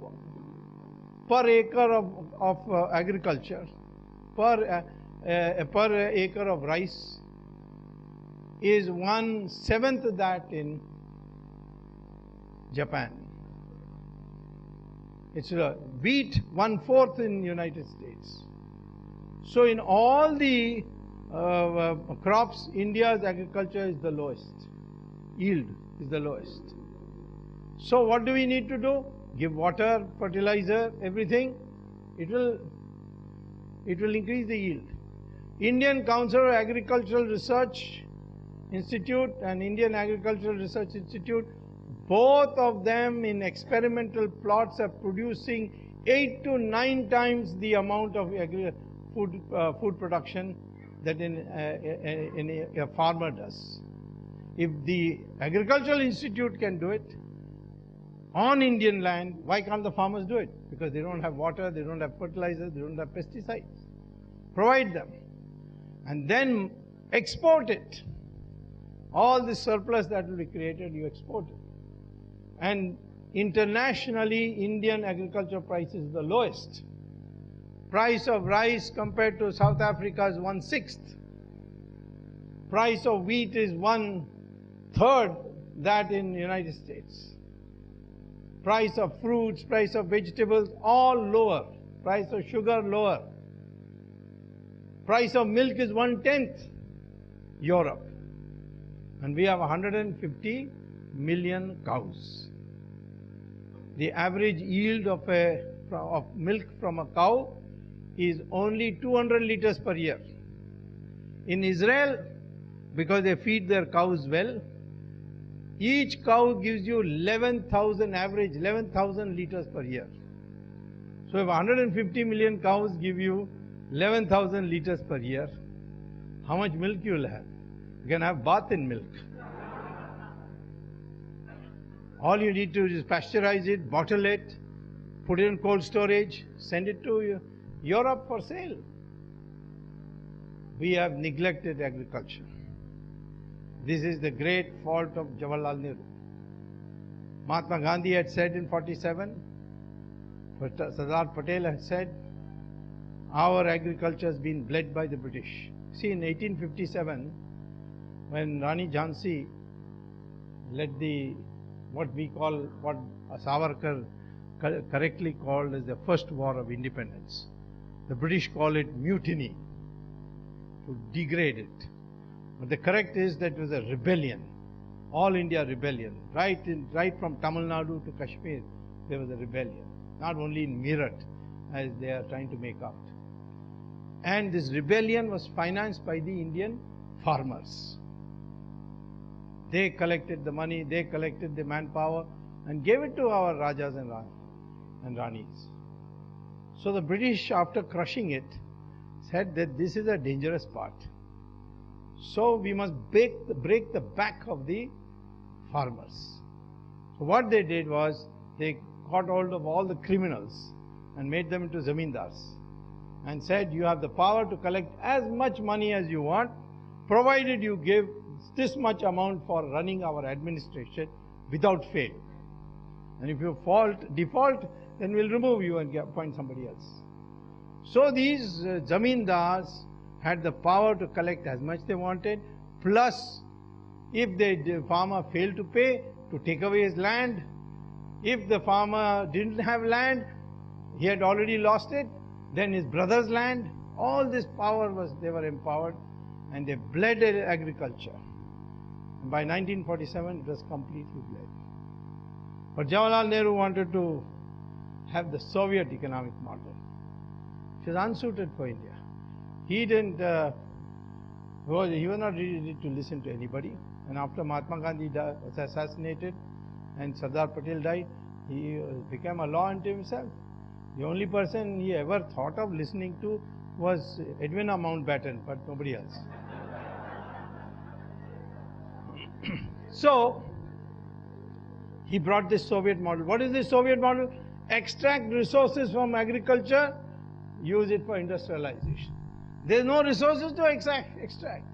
per acre of agriculture, per acre of rice is 1/7 that in Japan. It's wheat 1/4 in United States. So in all the crops, India's agriculture is the lowest. Yield is the lowest. So what do we need to do? Give water, fertilizer, everything. It will increase the yield. Indian Council of Agricultural Research Institute and Indian Agricultural Research Institute, both of them in experimental plots are producing 8 to 9 times the amount of food production that a farmer does. If the Agricultural Institute can do it on Indian land, why can't the farmers do it? Because they don't have water, they don't have fertilizer, they don't have pesticides. Provide them and then export it. All the surplus that will be created, you export it. And internationally, Indian agriculture price is the lowest. Price of rice compared to South Africa is 1/6. Price of wheat is 1/3 that in United States. Price of fruits, price of vegetables, all lower. Price of sugar, lower. Price of milk is 1/10 Europe. And we have 150 million cows. The average yield of milk from a cow is only 200 liters per year. In Israel, because they feed their cows well, each cow gives you 11,000 average, 11,000 liters per year. So if 150 million cows give you 11,000 liters per year, how much milk you will have? You can have bath in milk. All you need to do is pasteurize it, bottle it, put it in cold storage, send it to Europe for sale. We have neglected agriculture. This is the great fault of Jawaharlal Nehru. Mahatma Gandhi had said in 47, Sardar Patel had said, our agriculture has been bled by the British. See, in 1857, when Rani Jhansi led what Savarkar correctly called as the first war of independence. The British call it mutiny, to degrade it. But the correct is that it was a rebellion, all India rebellion. Right from Tamil Nadu to Kashmir, there was a rebellion. Not only in Meerut, as they are trying to make out. And this rebellion was financed by the Indian farmers. They collected the money, they collected the manpower and gave it to our Rajas and Ranis. So the British, after crushing it, said that this is a dangerous part. So we must break the back of the farmers. So what they did was they got hold of all the criminals and made them into zamindars and said, you have the power to collect as much money as you want, provided you give this much amount for running our administration without fail. And if you default, then we'll remove you and appoint somebody else. So these zamindars had the power to collect as much they wanted, plus if the farmer failed to pay, to take away his land. If the farmer didn't have land, he had already lost it, then his brother's land. All this power they were empowered, and they bled agriculture. And by 1947, it was completely bled. But Jawaharlal Nehru wanted to have the Soviet economic model. It was unsuited for India. He didn't. He was not ready to listen to anybody. And after Mahatma Gandhi was assassinated and Sardar Patel died, he became a law unto himself. The only person he ever thought of listening to was Edwina Mountbatten, but nobody else. So he brought this Soviet model. What is this Soviet model? Extract resources from agriculture, use it for industrialization. There is no resources to extract.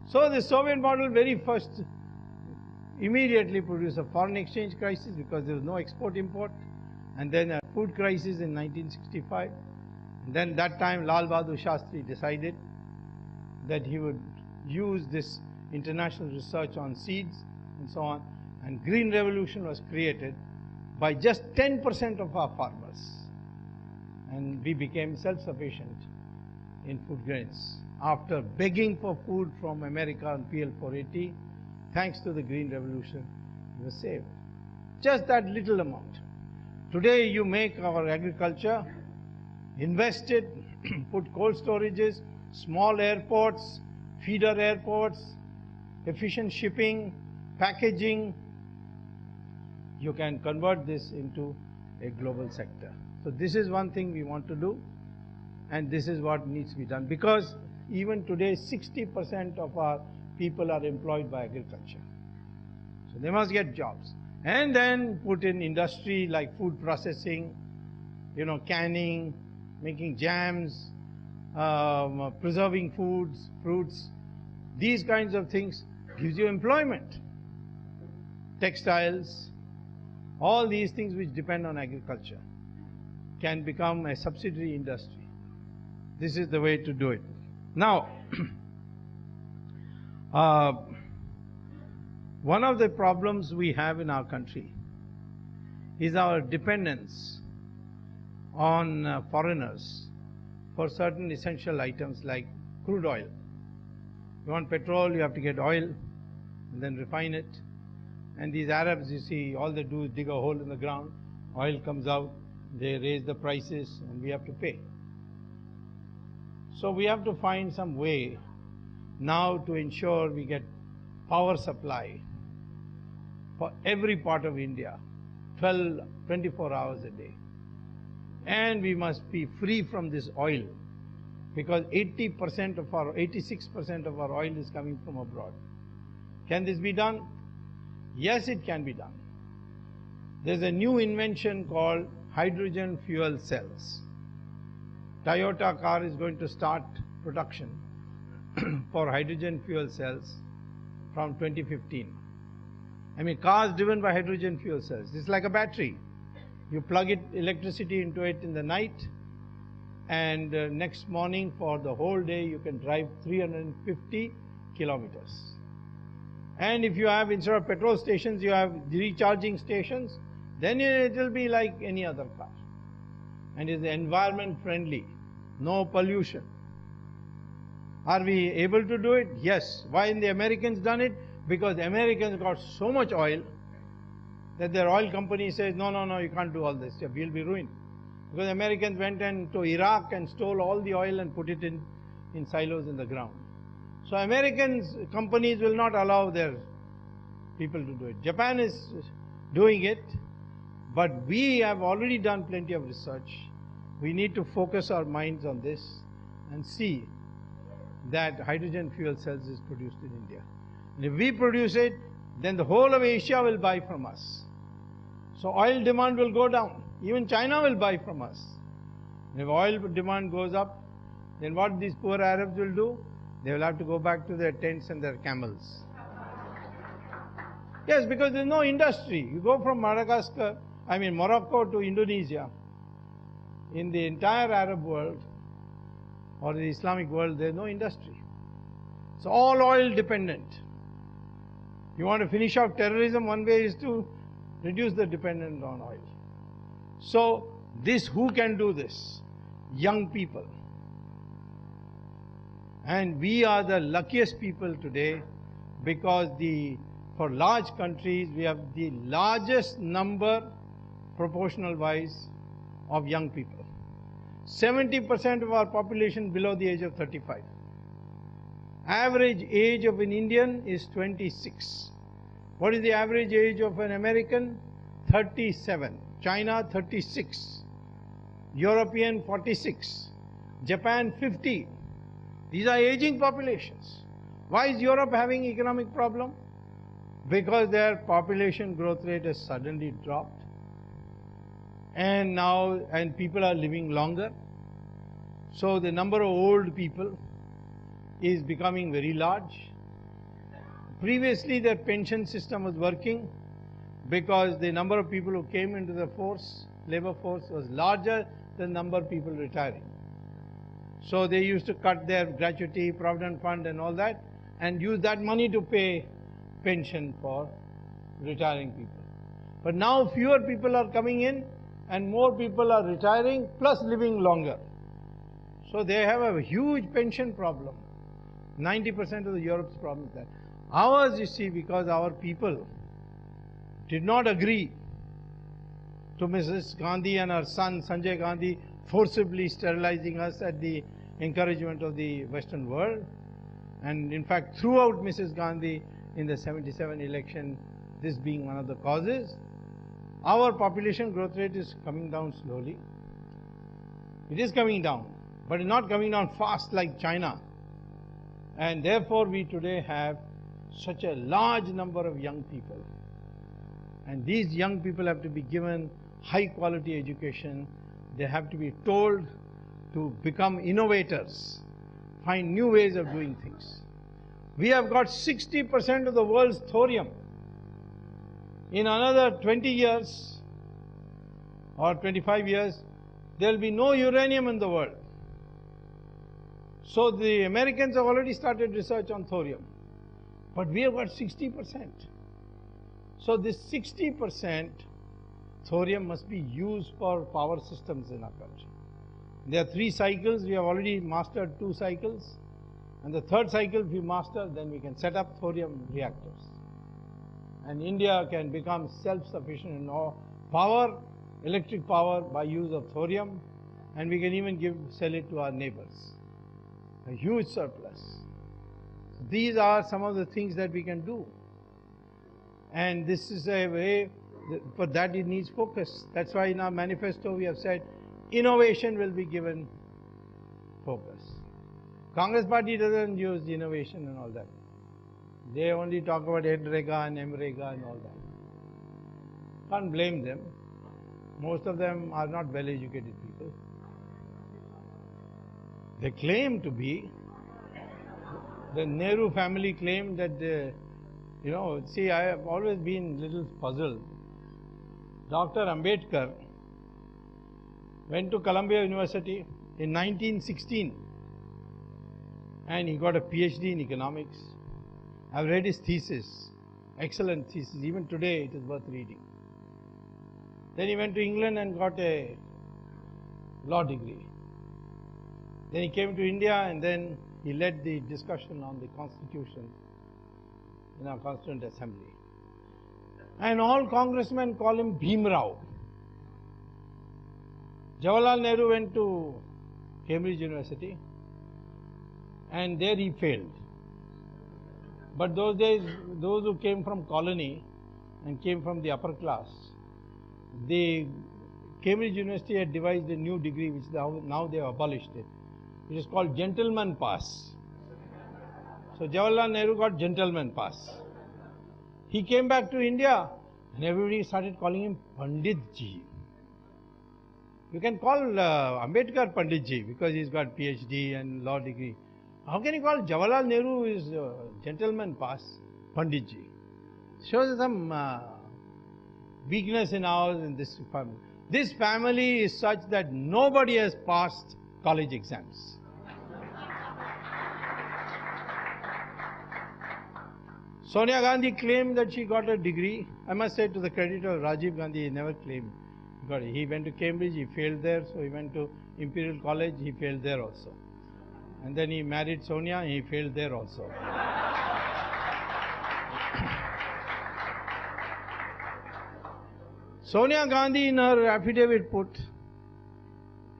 So the Soviet model very first immediately produced a foreign exchange crisis because there was no export-import, and then a food crisis in 1965. And then that time Lal Bahadur Shastri decided that he would use this international research on seeds and so on, and Green Revolution was created by just 10% of our farmers, and we became self-sufficient in food grains. After begging for food from America on PL 480, thanks to the Green Revolution, we were saved. Just that little amount. Today you make our agriculture, invest it, put cold storages, small airports, feeder airports, efficient shipping, packaging. You can convert this into a global sector. So this is one thing we want to do, and this is what needs to be done, because even today 60% of our people are employed by agriculture. So they must get jobs. And then put in industry like food processing, canning, making jams, preserving foods, fruits. These kinds of things gives you employment. Textiles, all these things which depend on agriculture can become a subsidiary industry. This is the way to do it. Now, one of the problems we have in our country is our dependence on foreigners for certain essential items like crude oil. You want petrol, you have to get oil and then refine it. And these Arabs, you see, all they do is dig a hole in the ground, oil comes out, they raise the prices, and we have to pay. So we have to find some way now to ensure we get power supply for every part of India, 24 hours a day. And we must be free from this oil, because 86% of our oil is coming from abroad. Can this be done? Yes, it can be done. There's a new invention called hydrogen fuel cells. Toyota car is going to start production for hydrogen fuel cells from 2015. I mean, cars driven by hydrogen fuel cells. It's like a battery. You plug electricity into it in the night, and next morning for the whole day you can drive 350 kilometers. And if you have, instead of petrol stations, you have recharging stations, then it will be like any other car. And is environment friendly, no pollution. Are we able to do it? Yes. Why the Americans done it? Because the Americans got so much oil that their oil company says, no, you can't do all this, we'll be ruined. Because Americans went to Iraq and stole all the oil and put it in silos in the ground. So Americans, companies will not allow their people to do it. Japan is doing it, but we have already done plenty of research. We need to focus our minds on this and see that hydrogen fuel cells is produced in India. And if we produce it, then the whole of Asia will buy from us. So oil demand will go down. Even China will buy from us. And if oil demand goes up, then what these poor Arabs will do? They will have to go back to their tents and their camels. Yes, because there is no industry. You go from Morocco to Indonesia. In the entire Arab world or the Islamic world, there is no industry. It's all oil dependent. You want to finish off terrorism, one way is to reduce the dependence on oil. So, who can do this? Young people. And we are the luckiest people today because for large countries, we have the largest number, proportional wise, of young people. 70% of our population below the age of 35. Average age of an Indian is 26. What is the average age of an American? 37. China 36. European 46. Japan 50. These are aging populations. Why is Europe having economic problem? Because their population growth rate has suddenly dropped. And people are living longer. So the number of old people is becoming very large. Previously their pension system was working because the number of people who came into the labor force was larger than the number of people retiring. So they used to cut their gratuity, provident fund and all that and use that money to pay pension for retiring people. But now fewer people are coming in and more people are retiring plus living longer. So they have a huge pension problem. 90% of Europe's problem is that. Ours, you see, because our people did not agree to Mrs. Gandhi and her son Sanjay Gandhi forcibly sterilizing us at the encouragement of the Western world. And in fact, throughout Mrs. Gandhi in the 77 election, this being one of the causes, our population growth rate is coming down slowly. It is coming down, but it's not coming down fast like China. And therefore, we today have such a large number of young people. And these young people have to be given high quality education. They have to be told to become innovators, find new ways of doing things. We have got 60% of the world's thorium. In another 20 years or 25 years, there will be no uranium in the world. So the Americans have already started research on thorium. But we have got 60%. So this 60% thorium must be used for power systems in our country. There are 3 cycles. We have already mastered 2 cycles. And the 3rd cycle, if we master, then we can set up thorium reactors. And India can become self-sufficient in power, electric power by use of thorium. And we can even sell it to our neighbors. A huge surplus. So these are some of the things that we can do. And this is a way, for that it needs focus. That's why in our manifesto we have said, innovation will be given focus. Congress party doesn't use innovation and all that. They only talk about NREGA and MREGA and all that. Can't blame them. Most of them are not well-educated people. They claim to be. The Nehru family claimed that, see, I have always been a little puzzled. Dr. Ambedkar went to Columbia University in 1916 and he got a PhD in economics. I've read his thesis, excellent thesis. Even today it is worth reading. Then he went to England and got a law degree. Then he came to India and then he led the discussion on the Constitution in our Constituent Assembly. And all congressmen call him Bhim Rao. Jawaharlal Nehru went to Cambridge University and there he failed. But those days, those who came from colony and came from the upper class, the Cambridge University had devised a new degree which now they have abolished it. It is called gentleman pass. So Jawaharlal Nehru got gentleman pass. He came back to India and everybody started calling him Pandit Ji. You can call Ambedkar Pandit Ji because he's got PhD and law degree. How can you call Jawaharlal Nehru is gentleman pass Pandit Ji? Shows some weakness in ours in this family. This family is such that nobody has passed college exams. Sonia Gandhi claimed that she got a degree. I must say to the credit of Rajiv Gandhi, he never claimed he got it. He went to Cambridge, he failed there, so he went to Imperial College, he failed there also. And then he married Sonia, he failed there also. Sonia Gandhi in her affidavit put,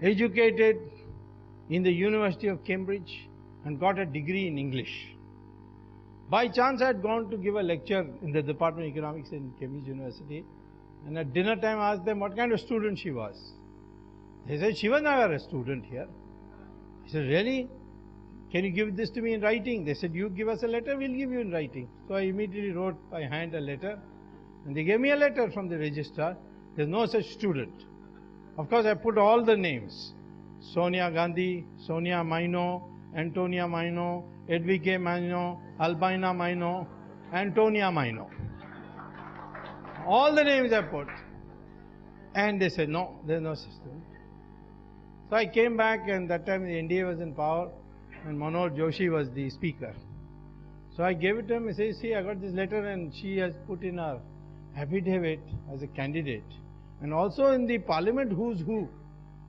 educated in the University of Cambridge and got a degree in English. By chance I had gone to give a lecture in the Department of Economics in Cambridge University, and at dinner time I asked them what kind of student she was. They said, she was never a student here. I said, really? Can you give this to me in writing? They said, you give us a letter, we'll give you in writing. So I immediately wrote by hand a letter, and they gave me a letter from the registrar. There's no such student. Of course, I put all the names. Sonia Gandhi, Sonia Maino, Antonia Maino, Edwige Maino, Albina Maino, Antonia Maino. All the names I put. And they said, no, there's no such student. So I came back, and that time the NDA was in power, and Manoj Joshi was the speaker. So I gave it to him. I said, see, I got this letter, and she has put in her affidavit as a candidate. And also in the Parliament Who's Who,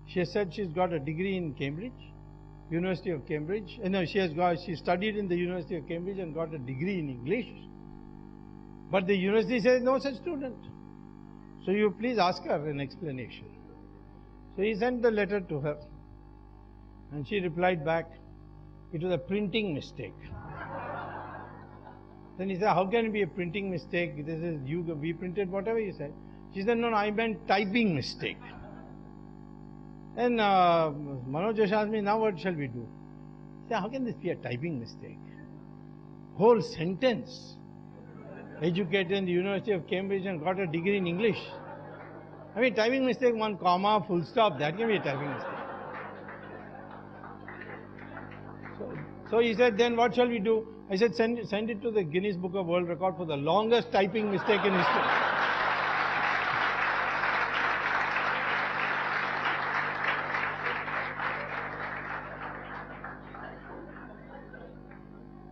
she has said she's got a degree in Cambridge, University of Cambridge. No, she studied in the University of Cambridge and got a degree in English. But the university says no such student. So you please ask her an explanation. So he sent the letter to her, and she replied back, it was a printing mistake. Then he said, how can it be a printing mistake? This is we printed whatever you said. She said, no, I meant typing mistake. And Manoj Joshi asked me, now what shall we do? I said, how can this be a typing mistake? Whole sentence. Educated in the University of Cambridge and got a degree in English. I mean, typing mistake, one comma, full stop, that can be a typing mistake. So he said, then what shall we do? I said, send it to the Guinness Book of World Record for the longest typing mistake in history.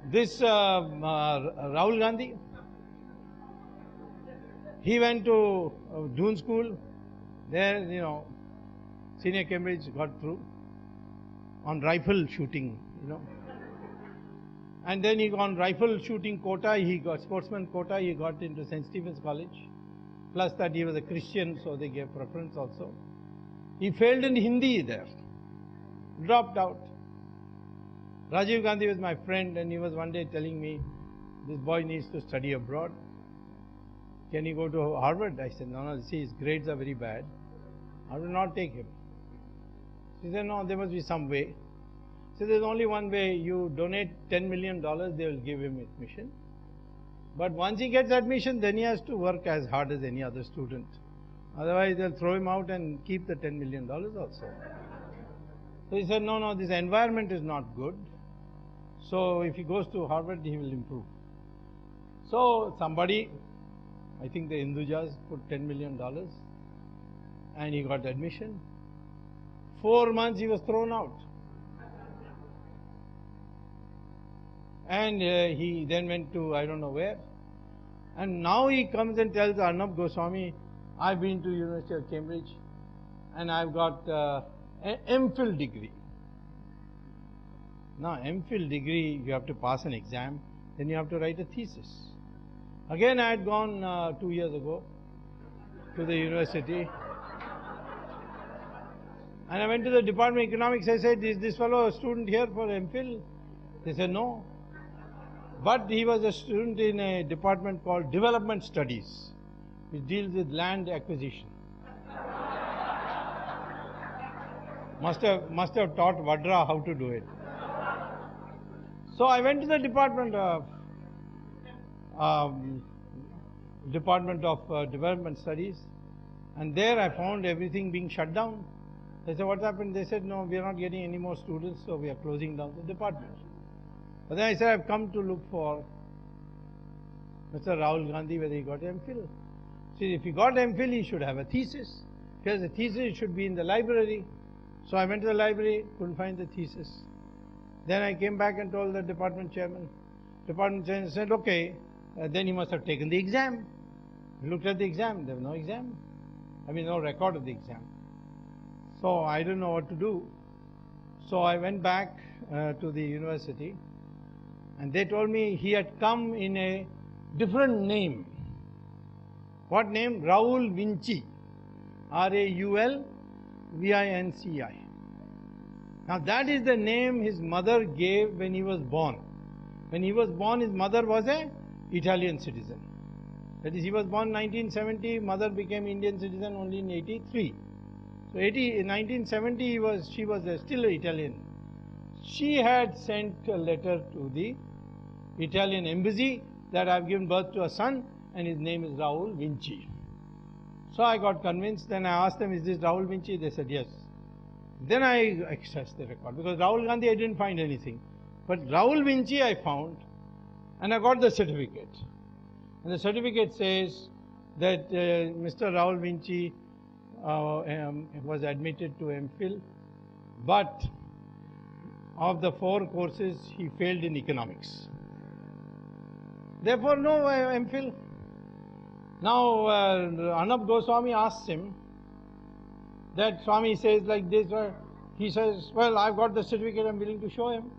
This Rahul Gandhi, he went to Doon School. There, senior Cambridge got through on rifle shooting, And then he got on rifle shooting quota, he got sportsman quota, he got into St. Stephen's College. Plus that he was a Christian, so they gave preference also. He failed in Hindi there, dropped out. Rajiv Gandhi was my friend, and he was one day telling me, this boy needs to study abroad. Can he go to Harvard? I said, no, see, his grades are very bad. I will not take him. He said, no, there must be some way. So there's only one way. You donate $10 million, they will give him admission. But once he gets admission, then he has to work as hard as any other student. Otherwise, they'll throw him out and keep the $10 million also. So he said, no, this environment is not good. So if he goes to Harvard, he will improve. So somebody, I think the Hindujas, put $10 million and he got admission. 4 months he was thrown out. And he then went to I don't know where. And now he comes and tells Arnab Goswami, I've been to University of Cambridge and I've got an MPhil degree. Now MPhil degree, you have to pass an exam, then you have to write a thesis. Again I had gone 2 years ago to the university. And I went to the Department of Economics. I said, is this fellow a student here for MPhil? They said, no. But he was a student in a department called Development Studies, which deals with land acquisition. Must have taught Vadra how to do it. So I went to the Department of Development Studies, and there I found everything being shut down. I said, what happened? They said, no, we are not getting any more students, so we are closing down the department. But then I said, I've come to look for Mr. Rahul Gandhi, whether he got MPhil. See, if he got MPhil, he should have a thesis. If he has a thesis, it should be in the library. So I went to the library, couldn't find the thesis. Then I came back and told the department chairman. Department chairman said, okay, then he must have taken the exam. I looked at the exam, there was no exam. I mean, no record of the exam. So I didn't know what to do. So I went back to the university, and they told me he had come in a different name. What name? Raul Vinci. R-A-U-L-V-I-N-C-I. Now that is the name his mother gave when he was born. When he was born, his mother was an Italian citizen. That is, he was born 1970, mother became Indian citizen only in 83. So in 1970 she was still Italian. She had sent a letter to the Italian embassy that I have given birth to a son and his name is Raul Vinci. So I got convinced. Then I asked them, is this Raul Vinci? They said yes. Then I accessed the record, because Rahul Gandhi I didn't find anything. But Raul Vinci I found, and I got the certificate. And the certificate says that Mr. Raul Vinci was admitted to MPhil, but of the 4 courses he failed in economics. Therefore no MPhil. Now Arnab Goswami asks him, that Swami says like this, he says, well, I've got the certificate, I'm willing to show him.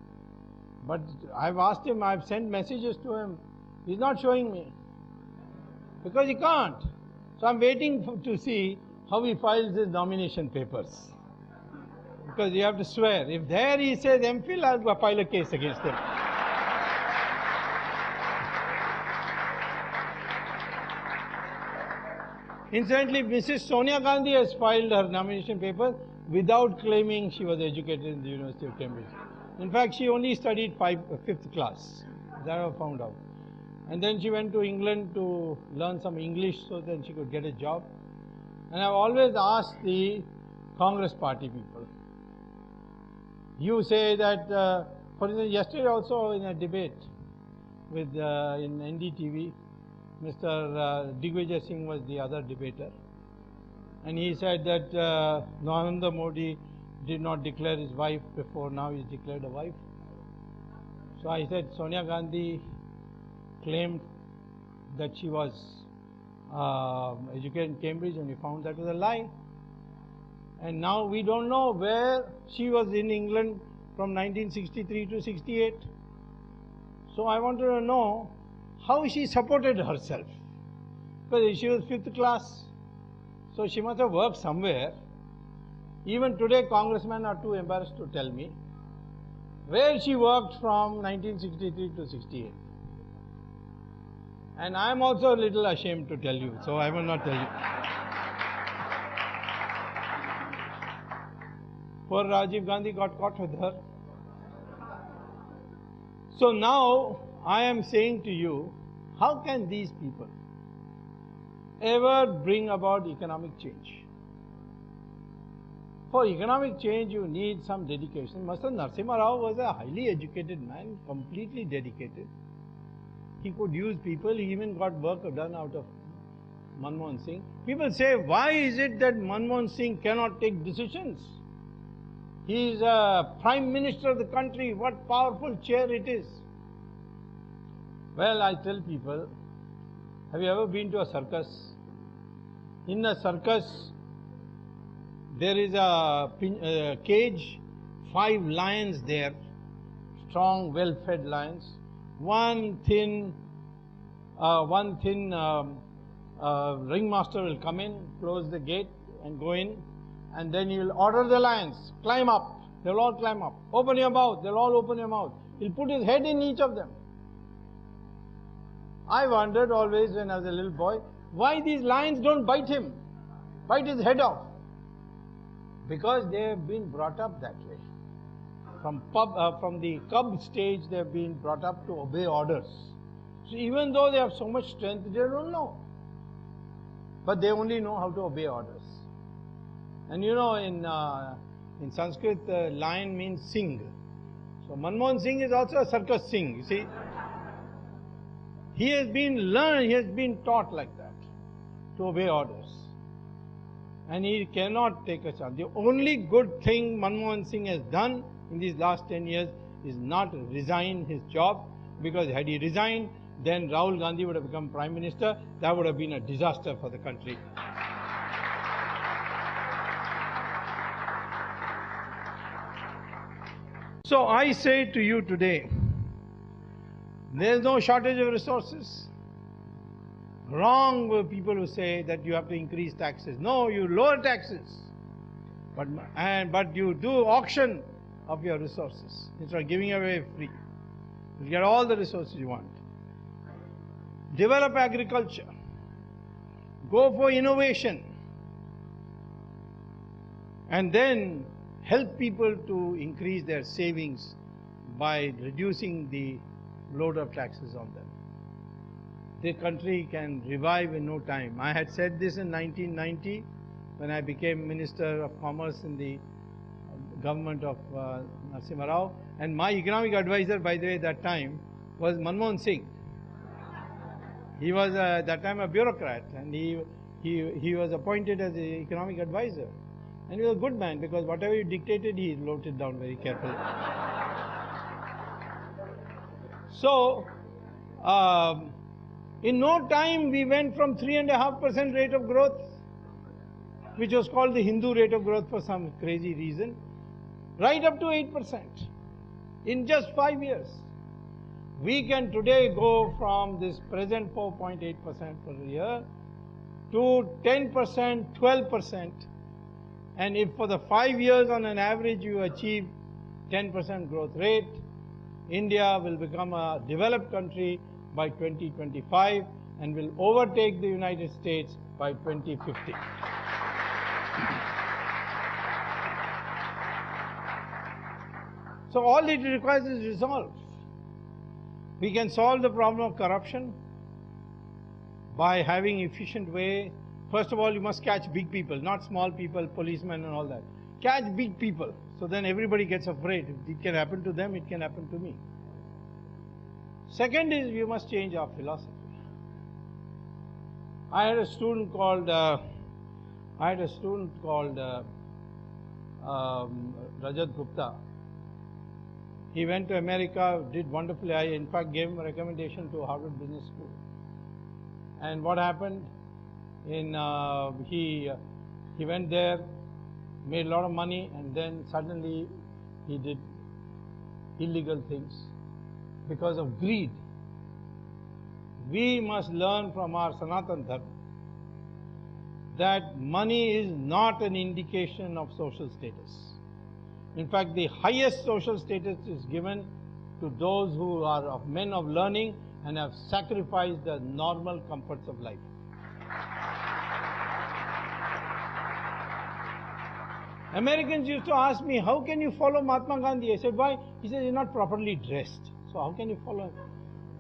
But I've asked him, I've sent messages to him, he's not showing me. Because he can't. So I'm waiting to see how he files his nomination papers. Because you have to swear. If there he says MPhil, I'll file a case against him. Incidentally, Mrs. Sonia Gandhi has filed her nomination paper without claiming she was educated in the University of Cambridge. In fact, she only studied 5th class. That I found out. And then she went to England to learn some English so that she could get a job. And I've always asked the Congress party people. You say that, for instance, yesterday also in a debate with in NDTV, Mr. Digvijay Singh was the other debater, and he said that Narendra Modi did not declare his wife before, now he's declared a wife. So I said Sonia Gandhi claimed that she was educated in Cambridge, and we found that was a lie. And now we don't know where she was in England from 1963 to 68. So I wanted to know how she supported herself. Because she was 5th class, so she must have worked somewhere. Even today, congressmen are too embarrassed to tell me where she worked from 1963 to 68. And I am also a little ashamed to tell you, so I will not tell you. Poor Rajiv Gandhi got caught with her. So now I am saying to you, how can these people ever bring about economic change? For economic change, you need some dedication. Master Narasimha Rao was a highly educated man, completely dedicated. He could use people, he even got work done out of Manmohan Singh. People say, why is it that Manmohan Singh cannot take decisions? He is a Prime Minister of the country, what powerful chair it is. Well, I tell people, have you ever been to a circus? In a circus, there is a cage, 5 lions there, strong, well-fed lions. One thin ringmaster will come in, close the gate and go in, And then he will order the lions, climb up. They'll all climb up. Open your mouth. They'll all open your mouth. He'll put his head in each of them. I wondered always when I was a little boy, why these lions don't bite him, bite his head off. Because they have been brought up that way. From the cub stage, they have been brought up to obey orders. So even though they have so much strength, they don't know. But they only know how to obey orders. And you know, in Sanskrit, lion means sing. So Manmohan Singh is also a circus sing, you see. He has been learned, he has been taught like that, to obey orders. And he cannot take a chance. The only good thing Manmohan Singh has done in these last 10 years is not resign his job, because had he resigned, then Rahul Gandhi would have become Prime Minister. That would have been a disaster for the country. So I say to you today, there is no shortage of resources. Wrong were people who say that you have to increase taxes. No, you lower taxes. But you do auction of your resources instead of giving away free. You get all the resources you want. Develop agriculture. Go for innovation. And then help people to increase their savings by reducing the load of taxes on them. The country can revive in no time. I had said this in 1990 when I became Minister of Commerce in the government of Narasimha Rao, and my economic advisor, by the way, at that time was Manmohan Singh. He was at that time a bureaucrat, and he was appointed as the economic advisor. And he was a good man, because whatever he dictated, he wrote it down very carefully. So, in no time, we went from 3.5% rate of growth, which was called the Hindu rate of growth for some crazy reason, right up to 8% in just 5 years. We can today go from this present 4.8% per year to 10%, 12%. And if for the 5 years on an average you achieve 10% growth rate, India will become a developed country by 2025 and will overtake the United States by 2050. So all it requires is resolve. We can solve the problem of corruption by having efficient way. First of all, you must catch big people, not small people, policemen and all that. Catch big people, so then everybody gets afraid. If it can happen to them, it can happen to me. Second is, we must change our philosophy. I had a student called Rajat Gupta. He went to America, did wonderfully. I in fact gave him a recommendation to Harvard Business School. And what happened? He went there, made a lot of money, and then suddenly he did illegal things because of greed. We must learn from our Sanatan Dharma that money is not an indication of social status. In fact, the highest social status is given to those who are men of learning and have sacrificed the normal comforts of life. Americans used to ask me, how can you follow Mahatma Gandhi? I said, why? He said, you're not properly dressed. So how can you follow him?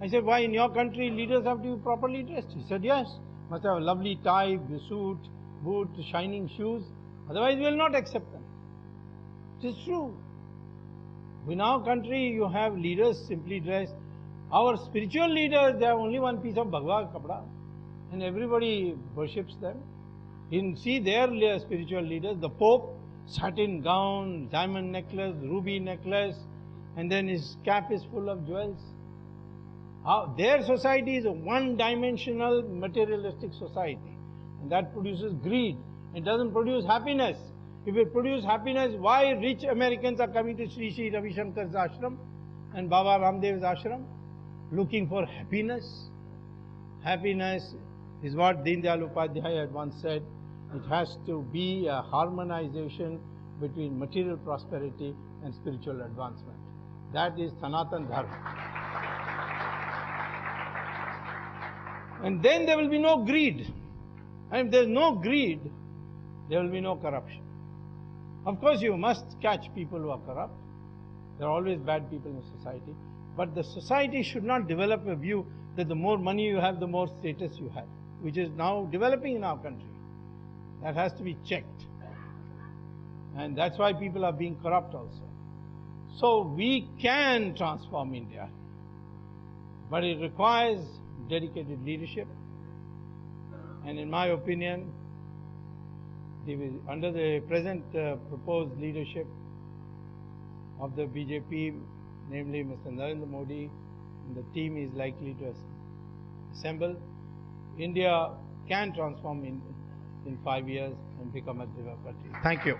I said, why in your country leaders have to be properly dressed? He said, yes. Must have a lovely tie, suit, boot, shining shoes. Otherwise we will not accept them. It is true. In our country you have leaders simply dressed. Our spiritual leaders, they have only one piece of Bhagavad Kapda. And everybody worships them. You see their spiritual leaders, the Pope, satin gown, diamond necklace, ruby necklace, and then his cap is full of jewels. Their society is a one-dimensional materialistic society, and that produces greed. It doesn't produce happiness. If it produces happiness, why rich Americans are coming to Sri Sri Ravi Shankar's ashram and Baba Ramdev's ashram? Looking for happiness. Happiness is what Deen Dayal Upadhyaya had once said. It has to be a harmonization between material prosperity and spiritual advancement. That is Sanatan Dharma. And then there will be no greed. And if there is no greed, there will be no corruption. Of course, you must catch people who are corrupt. There are always bad people in society. But the society should not develop a view that the more money you have, the more status you have, which is now developing in our country. That has to be checked. And that's why people are being corrupt also. So we can transform India, but it requires dedicated leadership. And in my opinion, under the present proposed leadership of the BJP, namely Mr. Narendra Modi, and the team is likely to assemble, India can transform in 5 years and become a democracy. Thank you.